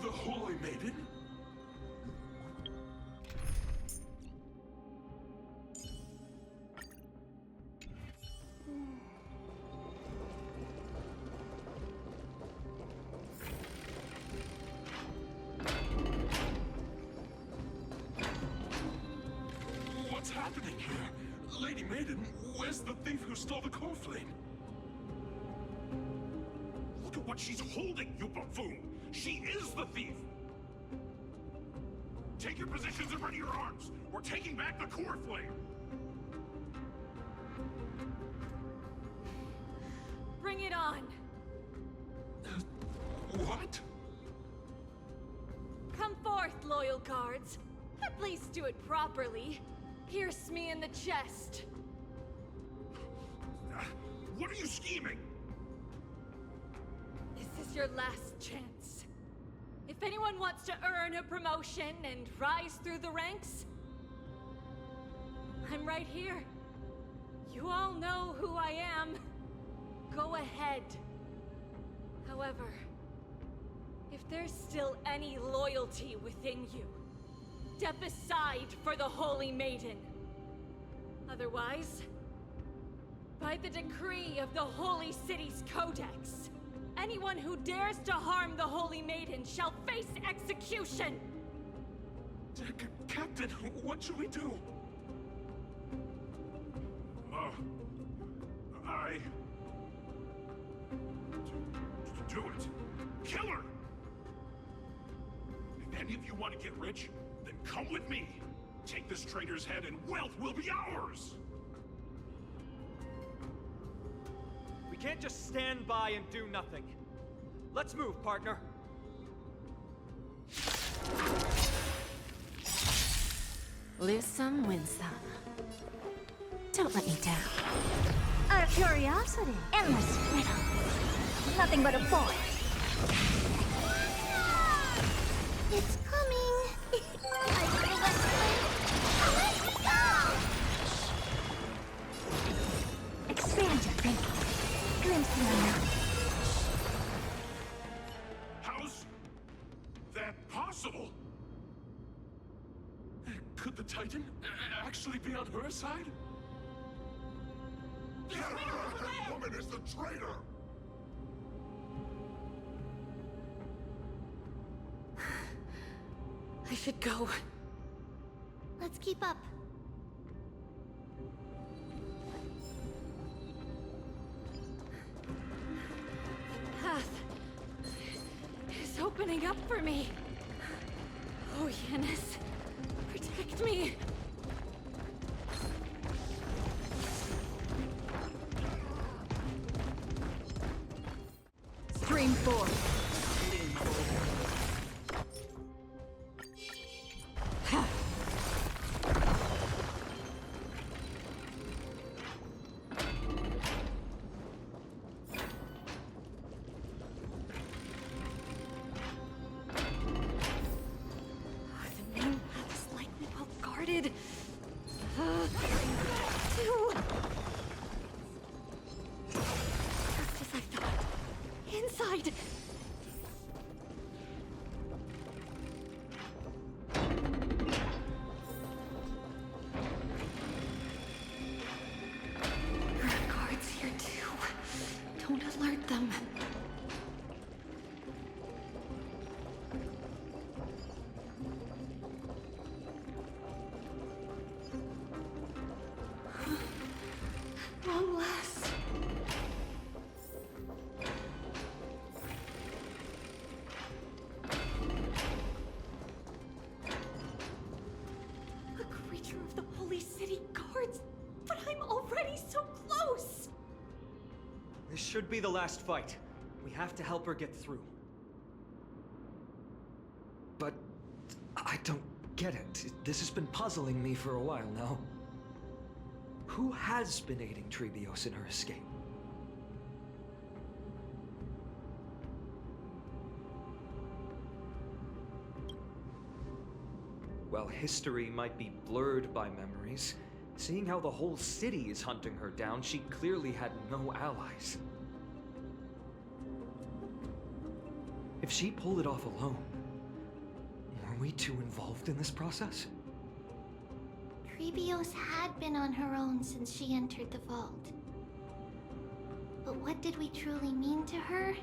The Holy Maiden? What's happening here? Lady Maiden, where's the thief who stole the core flame? Look at what she's holding, you buffoon! She is the thief! Take your positions and ready your arms! We're taking back the core flame! Bring it on! What? Come forth, loyal guards. At least do it properly. Pierce me in the chest. What are you scheming? This is your last chance. If anyone wants to earn a promotion and rise through the ranks, I'm right here. You all know who I am. Go ahead. However, if there's still any loyalty within you, step aside for the Holy Maiden. Otherwise, by the decree of the Holy City's Codex, anyone who dares to harm the Holy Maiden shall face execution! Captain, what should we do? Do it! Kill her! If any of you want to get rich, then come with me. Take this traitor's head and wealth will be ours! We can't just stand by and do nothing. Let's move, partner. Lose some, win some. Don't let me down. Out of curiosity, endless riddle. Nothing but a boy. It's coming. I feel that flame. Let me go! Expand your thinking. Glimpse the unknown. How's that possible? Could the Titan actually be on her side? That woman is the traitor! I should go. Let's keep up. Path is opening up for me. Oh, Yanis, protect me. Stream forth. The main path is likely well guarded. Just as I thought. Inside. There are guards here too. Don't alert them. Long last. A creature of the Holy City guards, but I'm already so close. This should be the last fight. We have to help her get through. But I don't get it. This has been puzzling me for a while now. Who has been aiding Trebios in her escape? While history might be blurred by memories, seeing how the whole city is hunting her down, she clearly had no allies. If she pulled it off alone, were we too involved in this process? Trebios had been on her own since she entered the vault. But what did we truly mean to her?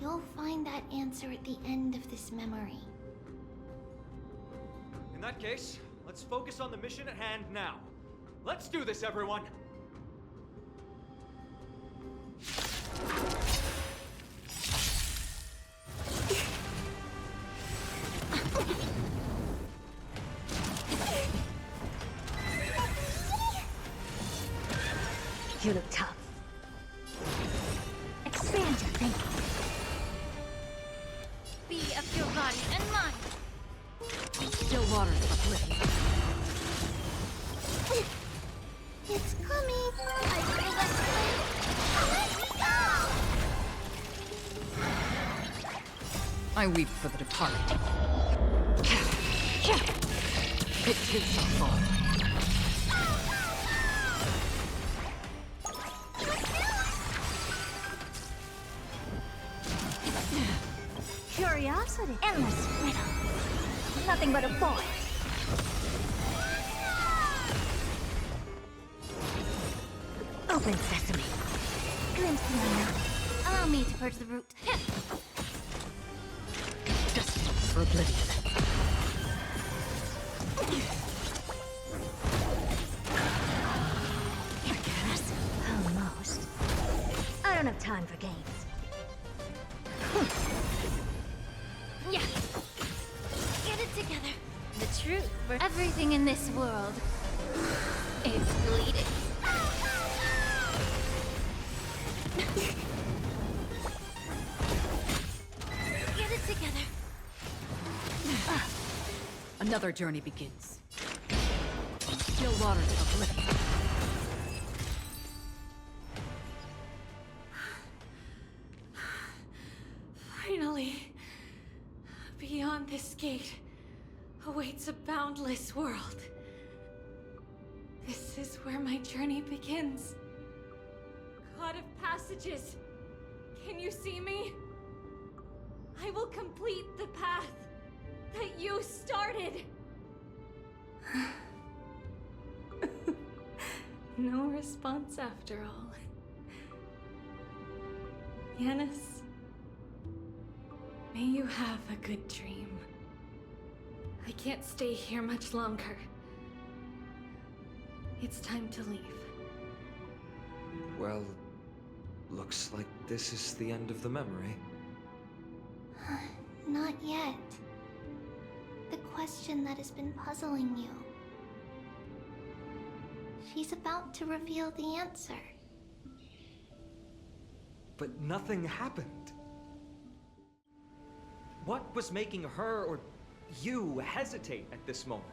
You'll find that answer at the end of this memory. In that case, let's focus on the mission at hand now. Let's do this, everyone! You look tough. Expand your thinking. Be of your body and mind. Still waters of oblivion. It's coming. I feel that flame. Let me go! I weep for the departed. It takes a fall. Curiosity. Endless riddle. Nothing but a boy. Open sesame. Glimpse the unknown. Allow me to purge the root. Destined for oblivion. Almost. I don't have time for games. Yeah. Get it together. The truth for everything in this world is bleeding. Get it together. Another journey begins. Still waters of oblivion. Finally, beyond this gate awaits a boundless world. This is where my journey begins. God of passages, can you see me? I will complete the path that you started. No response after all. Yanis, may you have a good dream. I can't stay here much longer. It's time to leave. Well, looks like this is the end of the memory. Not yet. The question that has been puzzling you. She's about to reveal the answer. But nothing happened. What was making her or you hesitate at this moment?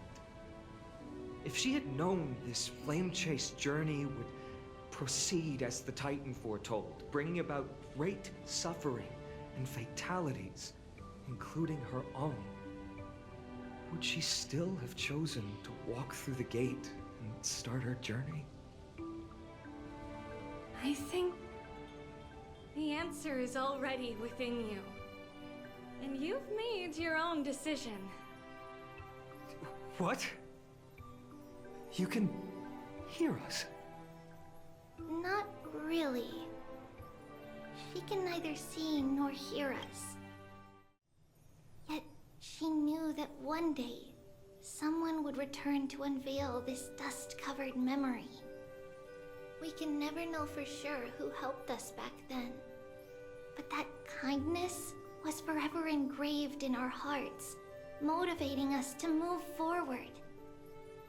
If she had known this flame chase journey would proceed as the Titan foretold, bringing about great suffering and fatalities, including her own, would she still have chosen to walk through the gate and start her journey? I think the answer is already within you. And you've made your own decision. What? You can hear us? Not really. She can neither see nor hear us. Yet she knew that one day, someone would return to unveil this dust-covered memory. We can never know for sure who helped us back then. But that kindness was forever engraved in our hearts, motivating us to move forward.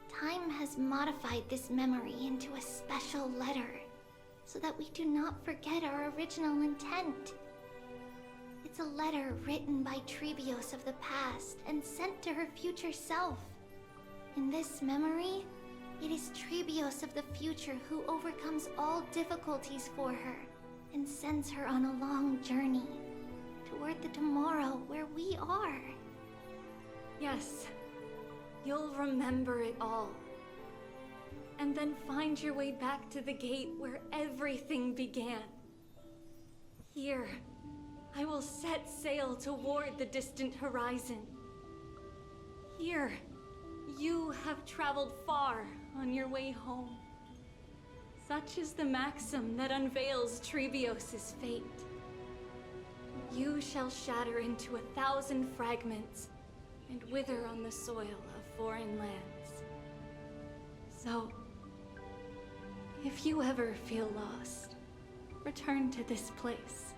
Time has modified this memory into a special letter, so that we do not forget our original intent. It's a letter written by Trebios of the past and sent to her future self. In this memory, it is Trebios of the future who overcomes all difficulties for her and sends her on a long journey toward the tomorrow where we are. Yes, you'll remember it all. And then find your way back to the gate where everything began. Here, I will set sail toward the distant horizon. Here, you have traveled far on your way home. Such is the maxim that unveils Trebios' fate. You shall shatter into 1,000 fragments and wither on the soil of foreign lands. So, if you ever feel lost, return to this place.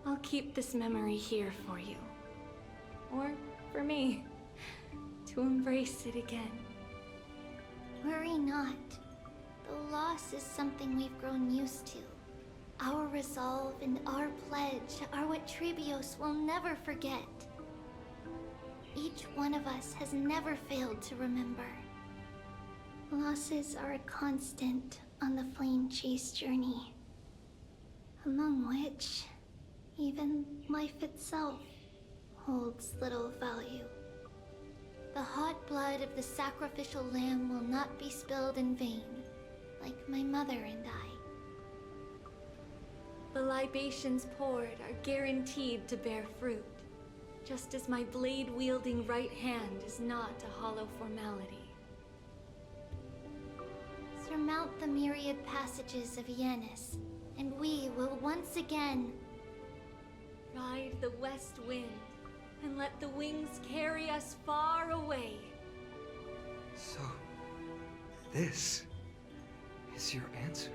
I'll keep this memory here for you. Or for me, to embrace it again. Worry not. The loss is something we've grown used to. Our resolve and our pledge are what Trebios will never forget. Each one of us has never failed to remember. Losses are a constant on the flame chase journey, among which even life itself holds little value. The hot blood of the sacrificial lamb will not be spilled in vain, like my mother and I. The libations poured are guaranteed to bear fruit, just as my blade-wielding right hand is not a hollow formality. Surmount the myriad passages of Yanis, and we will once again ride the west wind and let the wings carry us far away. So, this is your answer?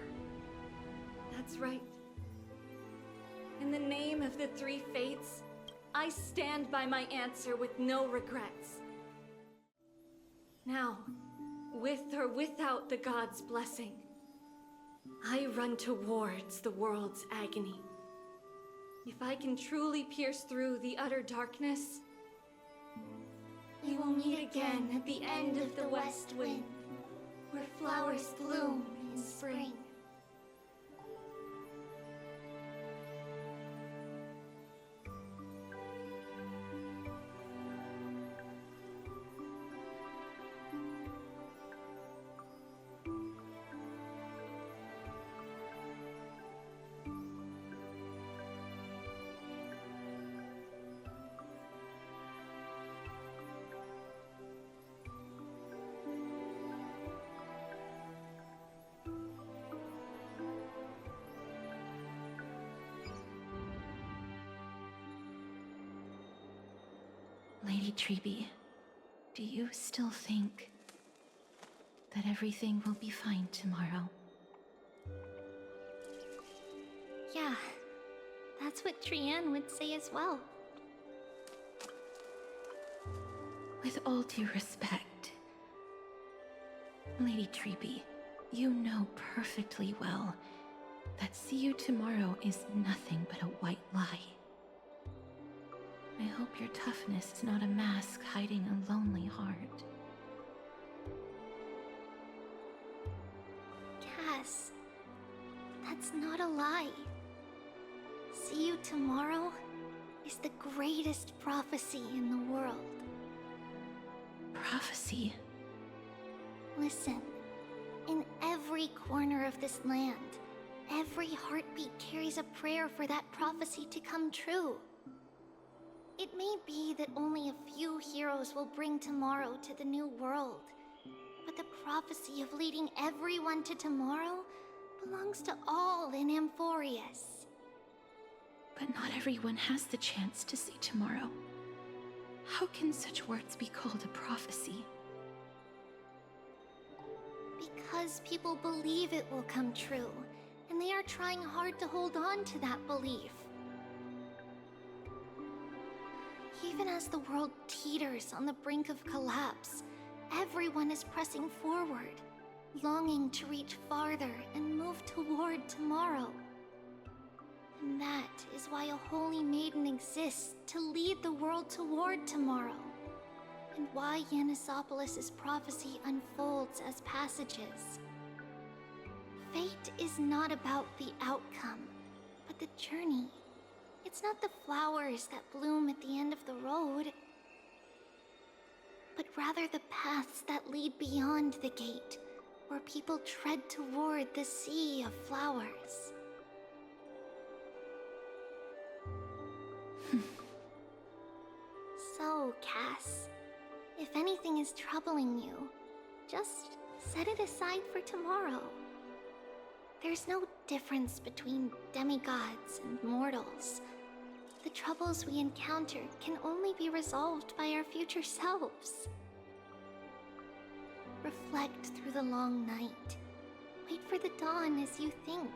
That's right. In the name of the three fates, I stand by my answer with no regrets. Now, with or without the god's blessing, I run towards the world's agony. If I can truly pierce through the utter darkness, we will meet again at the end of the west wind, where flowers bloom in spring. Lady Treby, do you still think that everything will be fine tomorrow? Yeah, that's what Trianne would say as well. With all due respect, Lady Treby, you know perfectly well that see you tomorrow is nothing but a white lie. I hope your toughness is not a mask hiding a lonely heart. Cass, that's not a lie. See you tomorrow is the greatest prophecy in the world. Prophecy? Listen, in every corner of this land, every heartbeat carries a prayer for that prophecy to come true. It may be that only a few heroes will bring tomorrow to the new world, but the prophecy of leading everyone to tomorrow belongs to all in Amphorius. But not everyone has the chance to see tomorrow. How can such words be called a prophecy? Because people believe it will come true, and they are trying hard to hold on to that belief. Even as the world teeters on the brink of collapse, everyone is pressing forward, longing to reach farther and move toward tomorrow. And that is why a holy maiden exists to lead the world toward tomorrow, and why Yanisopolis' prophecy unfolds as passages. Fate is not about the outcome, but the journey. It's not the flowers that bloom at the end of the road, but rather the paths that lead beyond the gate, where people tread toward the sea of flowers. So, Cass, if anything is troubling you, just set it aside for tomorrow. There's no difference between demigods and mortals. The troubles we encounter can only be resolved by our future selves. Reflect through the long night. Wait for the dawn as you think,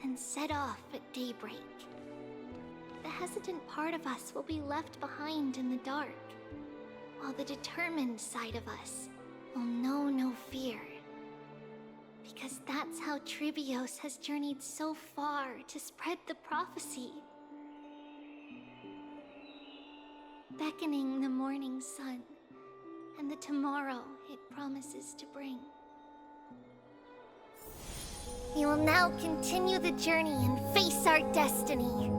then set off at daybreak. The hesitant part of us will be left behind in the dark, while the determined side of us will know no fear. Because that's how Tribios has journeyed so far to spread the prophecy. Beckoning the morning sun, and the tomorrow it promises to bring. We will now continue the journey and face our destiny.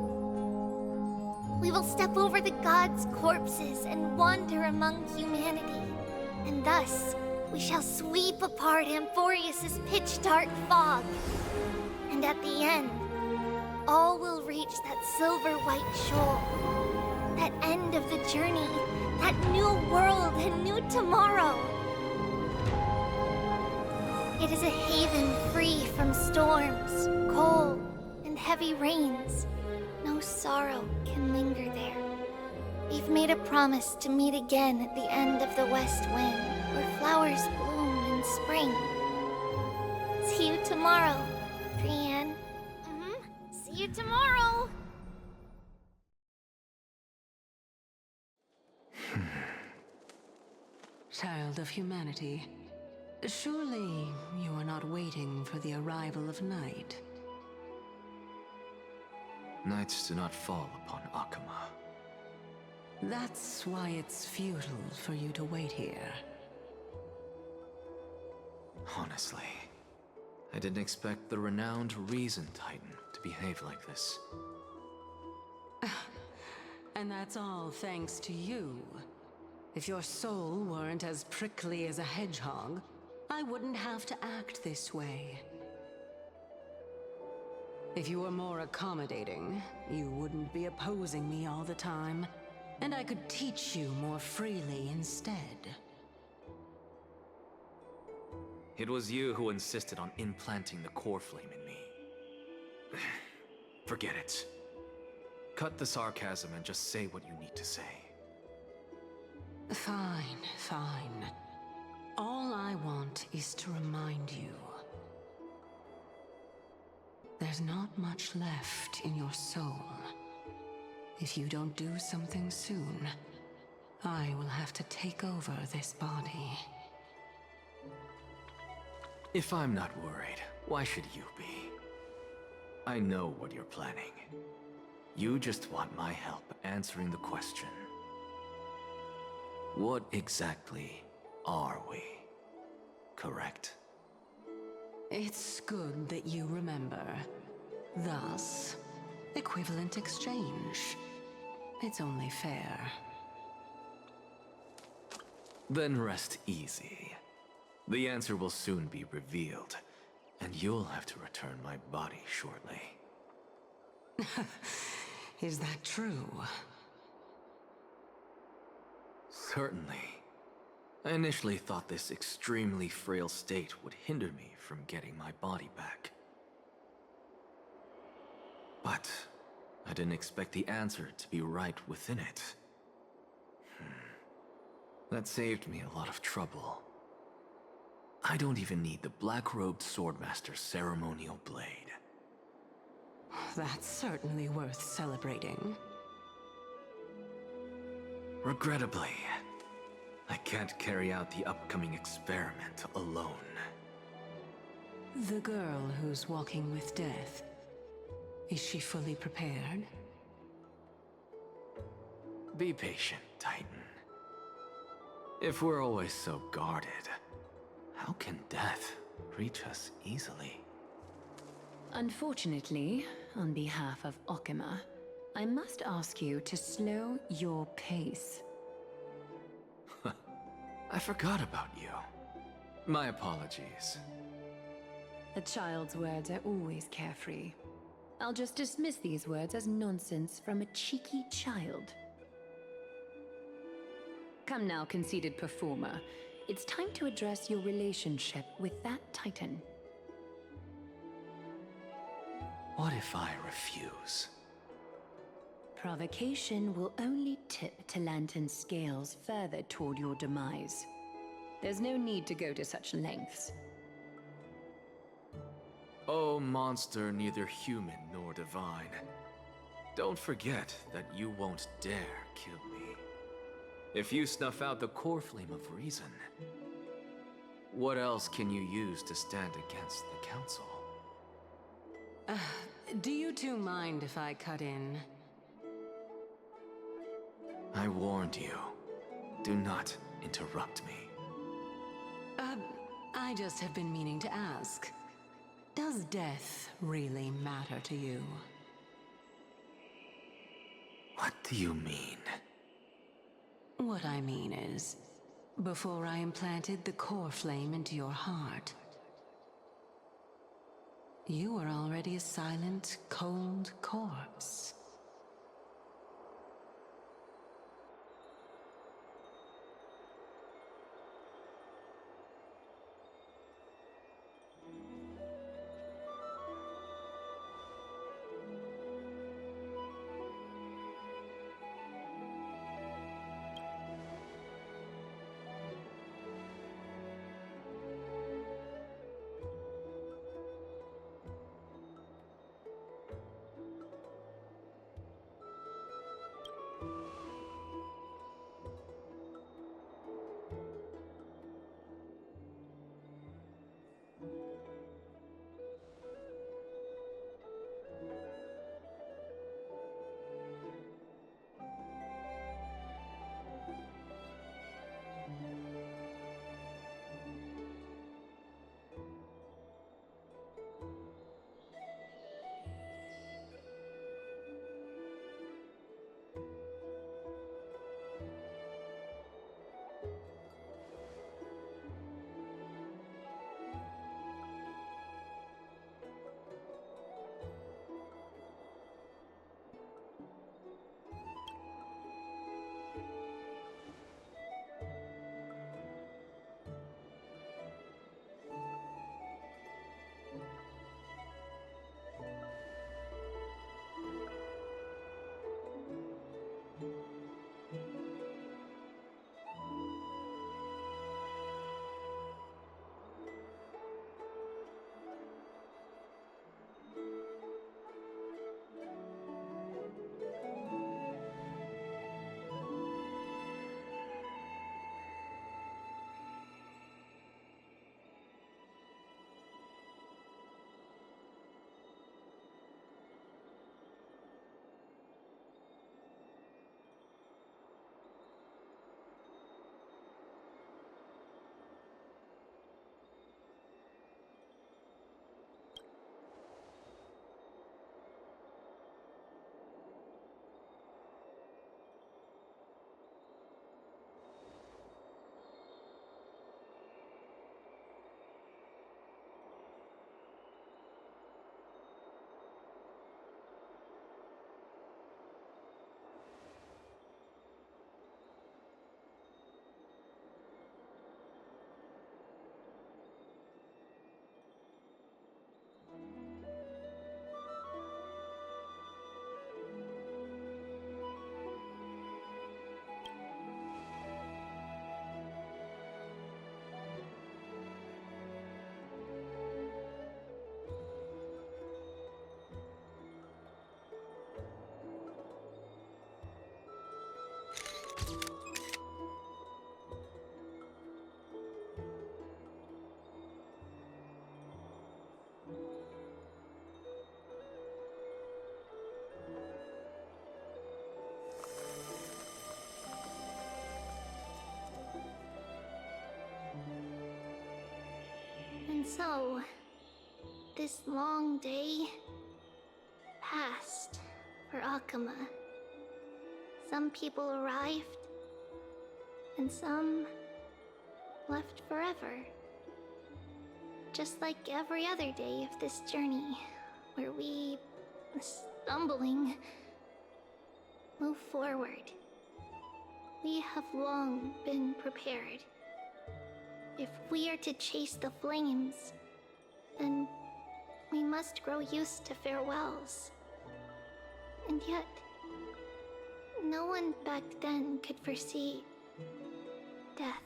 We will step over the gods' corpses and wander among humanity, and thus we shall sweep apart Amphorius' pitch-dark fog. And at the end, all will reach that silver-white shoal. That end of the journey, that new world and new tomorrow. It is a haven free from storms, cold, and heavy rains. No sorrow can linger there. We've made a promise to meet again at the end of the west wind, where flowers bloom in spring. See you tomorrow, Trianne. See you tomorrow! child of humanity. Surely you are not waiting for the arrival of night. Nights do not fall upon Akama. That's why it's futile for you to wait here. Honestly, I didn't expect the renowned Reason Titan to behave like this. And that's all thanks to you. If your soul weren't as prickly as a hedgehog, I wouldn't have to act this way. If you were more accommodating, you wouldn't be opposing me all the time, and I could teach you more freely instead. It was you who insisted on implanting the core flame in me. Forget it. Cut the sarcasm and just say what you need to say. Fine, fine. All I want is to remind you. There's not much left in your soul. If you don't do something soon, I will have to take over this body. If I'm not worried, why should you be? I know what you're planning. You just want my help answering the question. What exactly are we? Correct? It's good that you remember. Thus, equivalent exchange. It's only fair. Then rest easy. The answer will soon be revealed, and you'll have to return my body shortly. Is that true? Certainly. I initially thought this extremely frail state would hinder me from getting my body back. But I didn't expect the answer to be right within it. That saved me a lot of trouble. I don't even need the black-robed Swordmaster's ceremonial blade. That's certainly worth celebrating. Regrettably, I can't carry out the upcoming experiment alone. The girl who's walking with death, is she fully prepared? Be patient, Titan. If we're always so guarded, how can death reach us easily? Unfortunately, on behalf of Okima, I must ask you to slow your pace. I forgot about you. My apologies. A child's words are always carefree. I'll just dismiss these words as nonsense from a cheeky child. Come now, conceited performer. It's time to address your relationship with that Titan. What if I refuse? Provocation will only tip Talantan's scales further toward your demise. There's no need to go to such lengths. Oh, monster neither human nor divine. Don't forget that you won't dare kill me. If you snuff out the core flame of reason, what else can you use to stand against the Council? Do you two mind if I cut in? I warned you. Do not interrupt me. I just have been meaning to ask. Does death really matter to you? What do you mean? What I mean is, before I implanted the core flame into your heart, you were already a silent, cold corpse. So, this long day passed for Akuma. Some people arrived, and some left forever. Just like every other day of this journey, where we, stumbling, move forward. We have long been prepared. If we are to chase the flames, then we must grow used to farewells. And yet, no one back then could foresee death.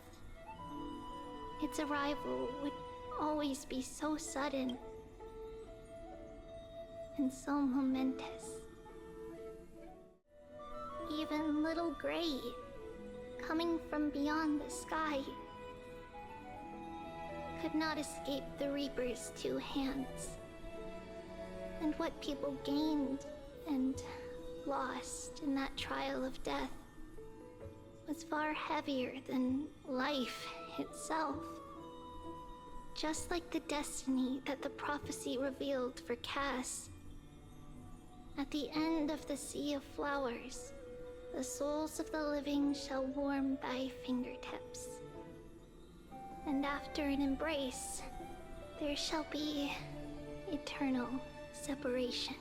Its arrival would always be so sudden and so momentous. Even little Gray, coming from beyond the sky, could not escape the Reaper's two hands. And what people gained and lost in that trial of death was far heavier than life itself. Just like the destiny that the prophecy revealed for Cass. At the end of the Sea of Flowers, the souls of the living shall warm thy fingertips. And after an embrace, there shall be eternal separation.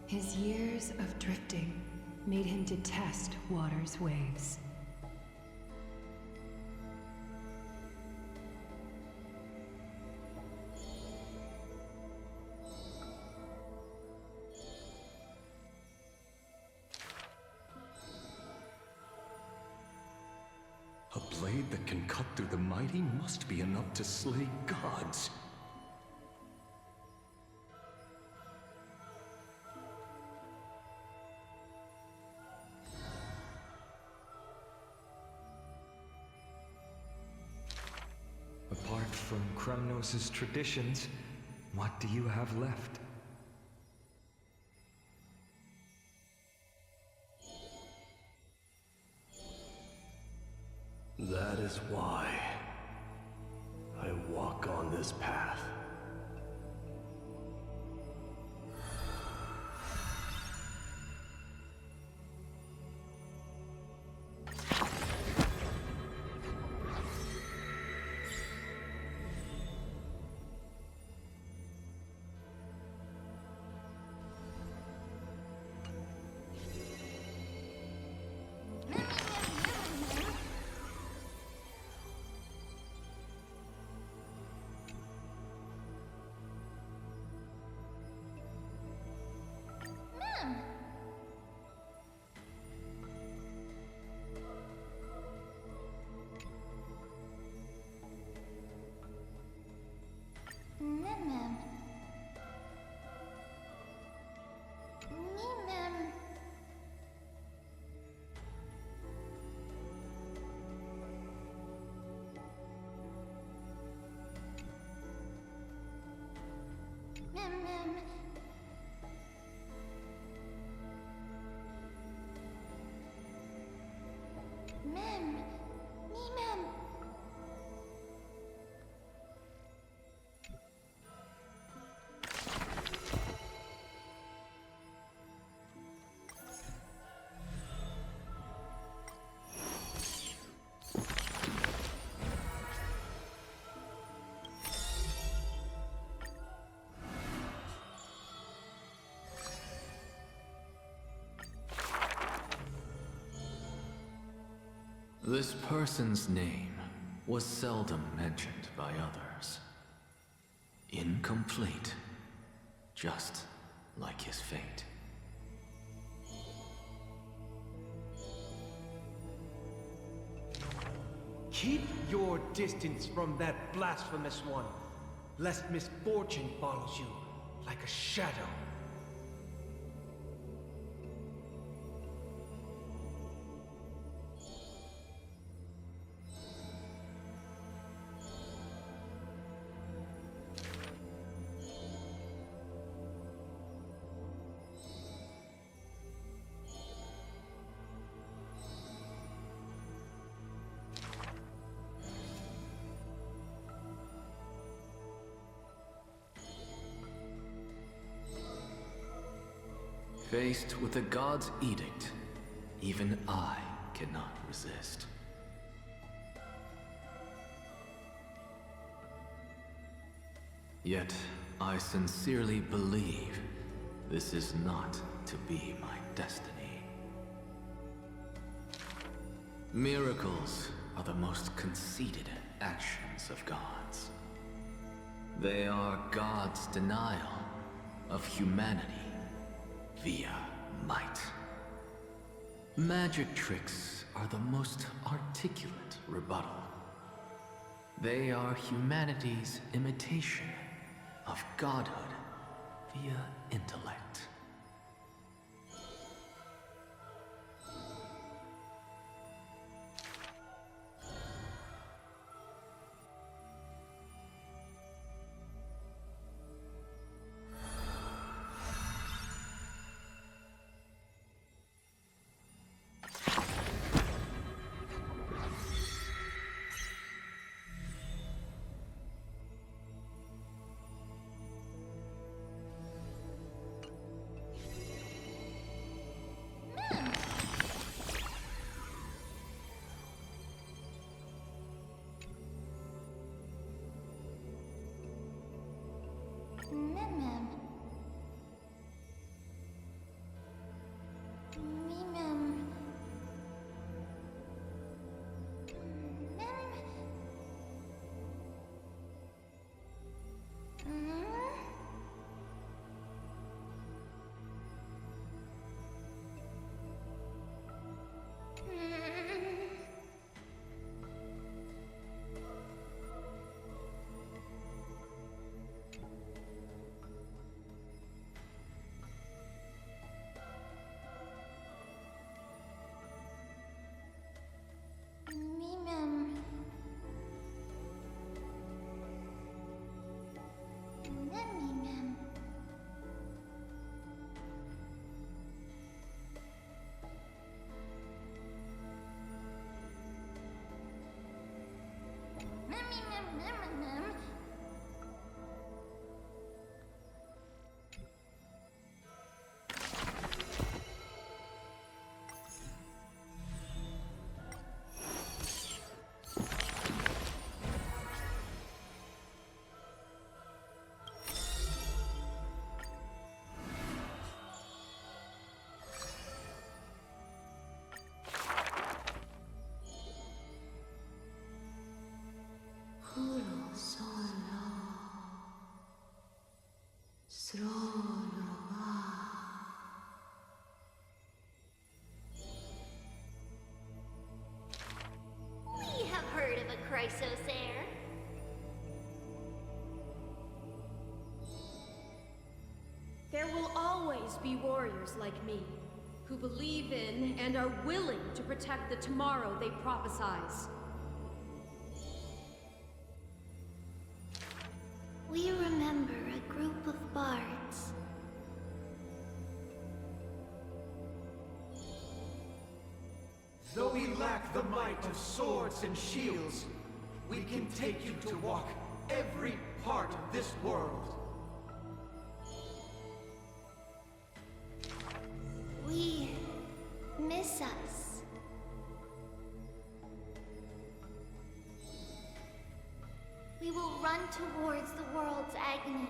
His years of drifting made him detest water's waves. A blade that can cut through the mighty must be enough to slay gods. Apart from Kremnos' traditions, what do you have left? That is why I walk on this path. This person's name was seldom mentioned by others. Incomplete, just like his fate. Keep your distance from that blasphemous one, lest misfortune follows you like a shadow. Faced with the god's edict, even I cannot resist. Yet, I sincerely believe this is not to be my destiny. Miracles are the most conceited actions of gods. They are God's denial of humanity via might. Magic tricks are the most articulate rebuttal. They are humanity's imitation of godhood via intellect. We have heard of a Chrysos heir. There will always be warriors like me, who believe in and are willing to protect the tomorrow they prophesize. We remember a group of bards. Though we lack the might of swords and shields, we can take you to walk every part of this world. We miss us. We will run towards the world's agony.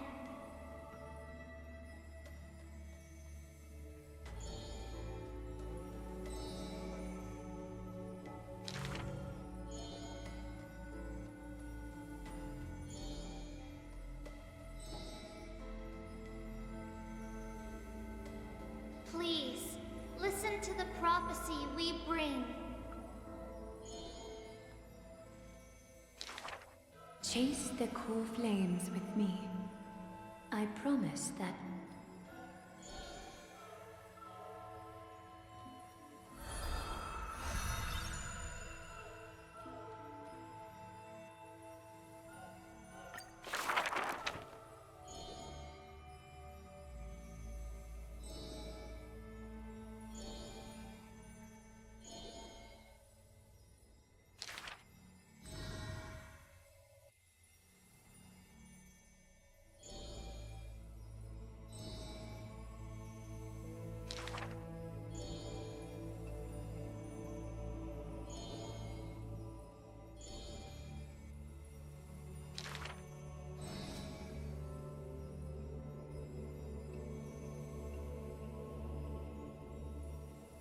Chase the cool flames with me. I promise that.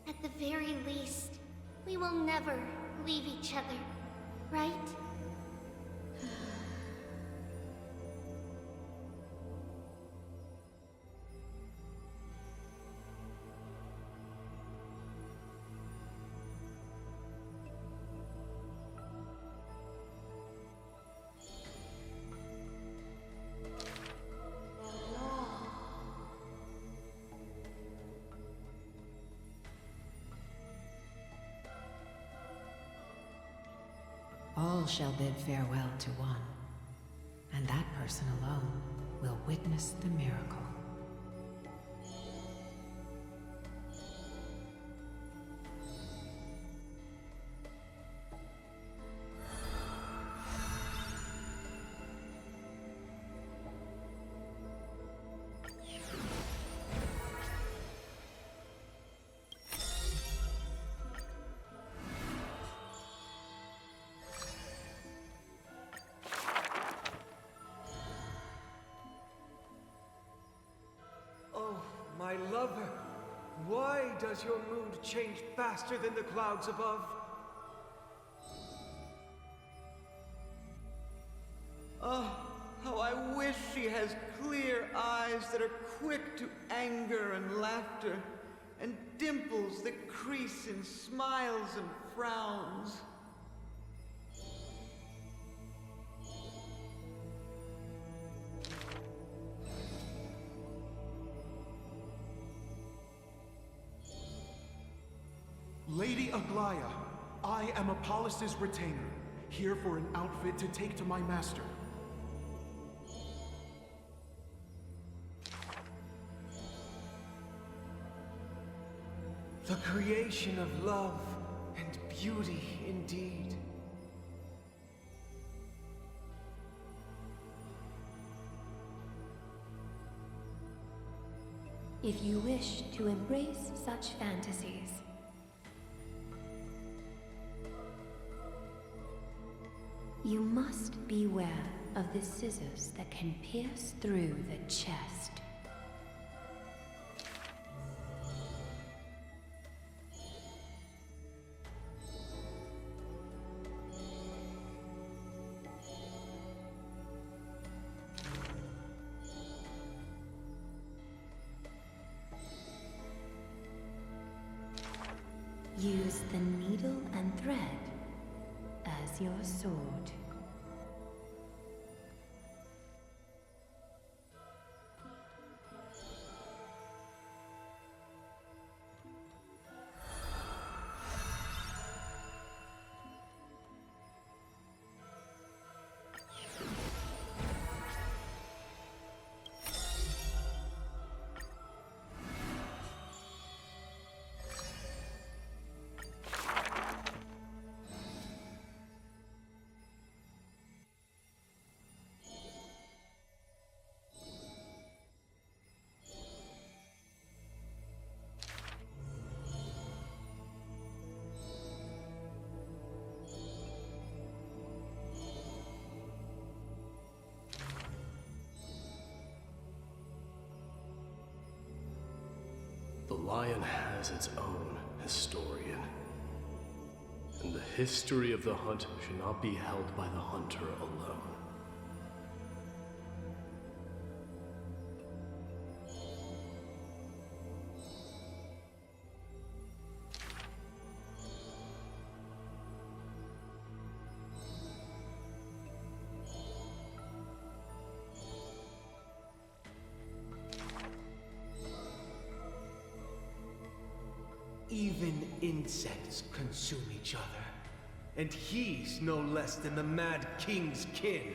At the very least, we will never leave each other, right? All shall bid farewell to one, and that person alone will witness the miracle. My lover, why does your mood change faster than the clouds above? Oh, how I wish she has clear eyes that are quick to anger and laughter, and dimples that crease in smiles and frowns. Lady Aglaya, I am Apollos' retainer, here for an outfit to take to my master. The creation of love and beauty indeed. If you wish to embrace such fantasies, you must beware of the scissors that can pierce through the chest. Use the needle and thread as your sword. The lion has its own historian. And the history of the hunt should not be held by the hunter alone. Even insects consume each other. And he's no less than the Mad King's kin.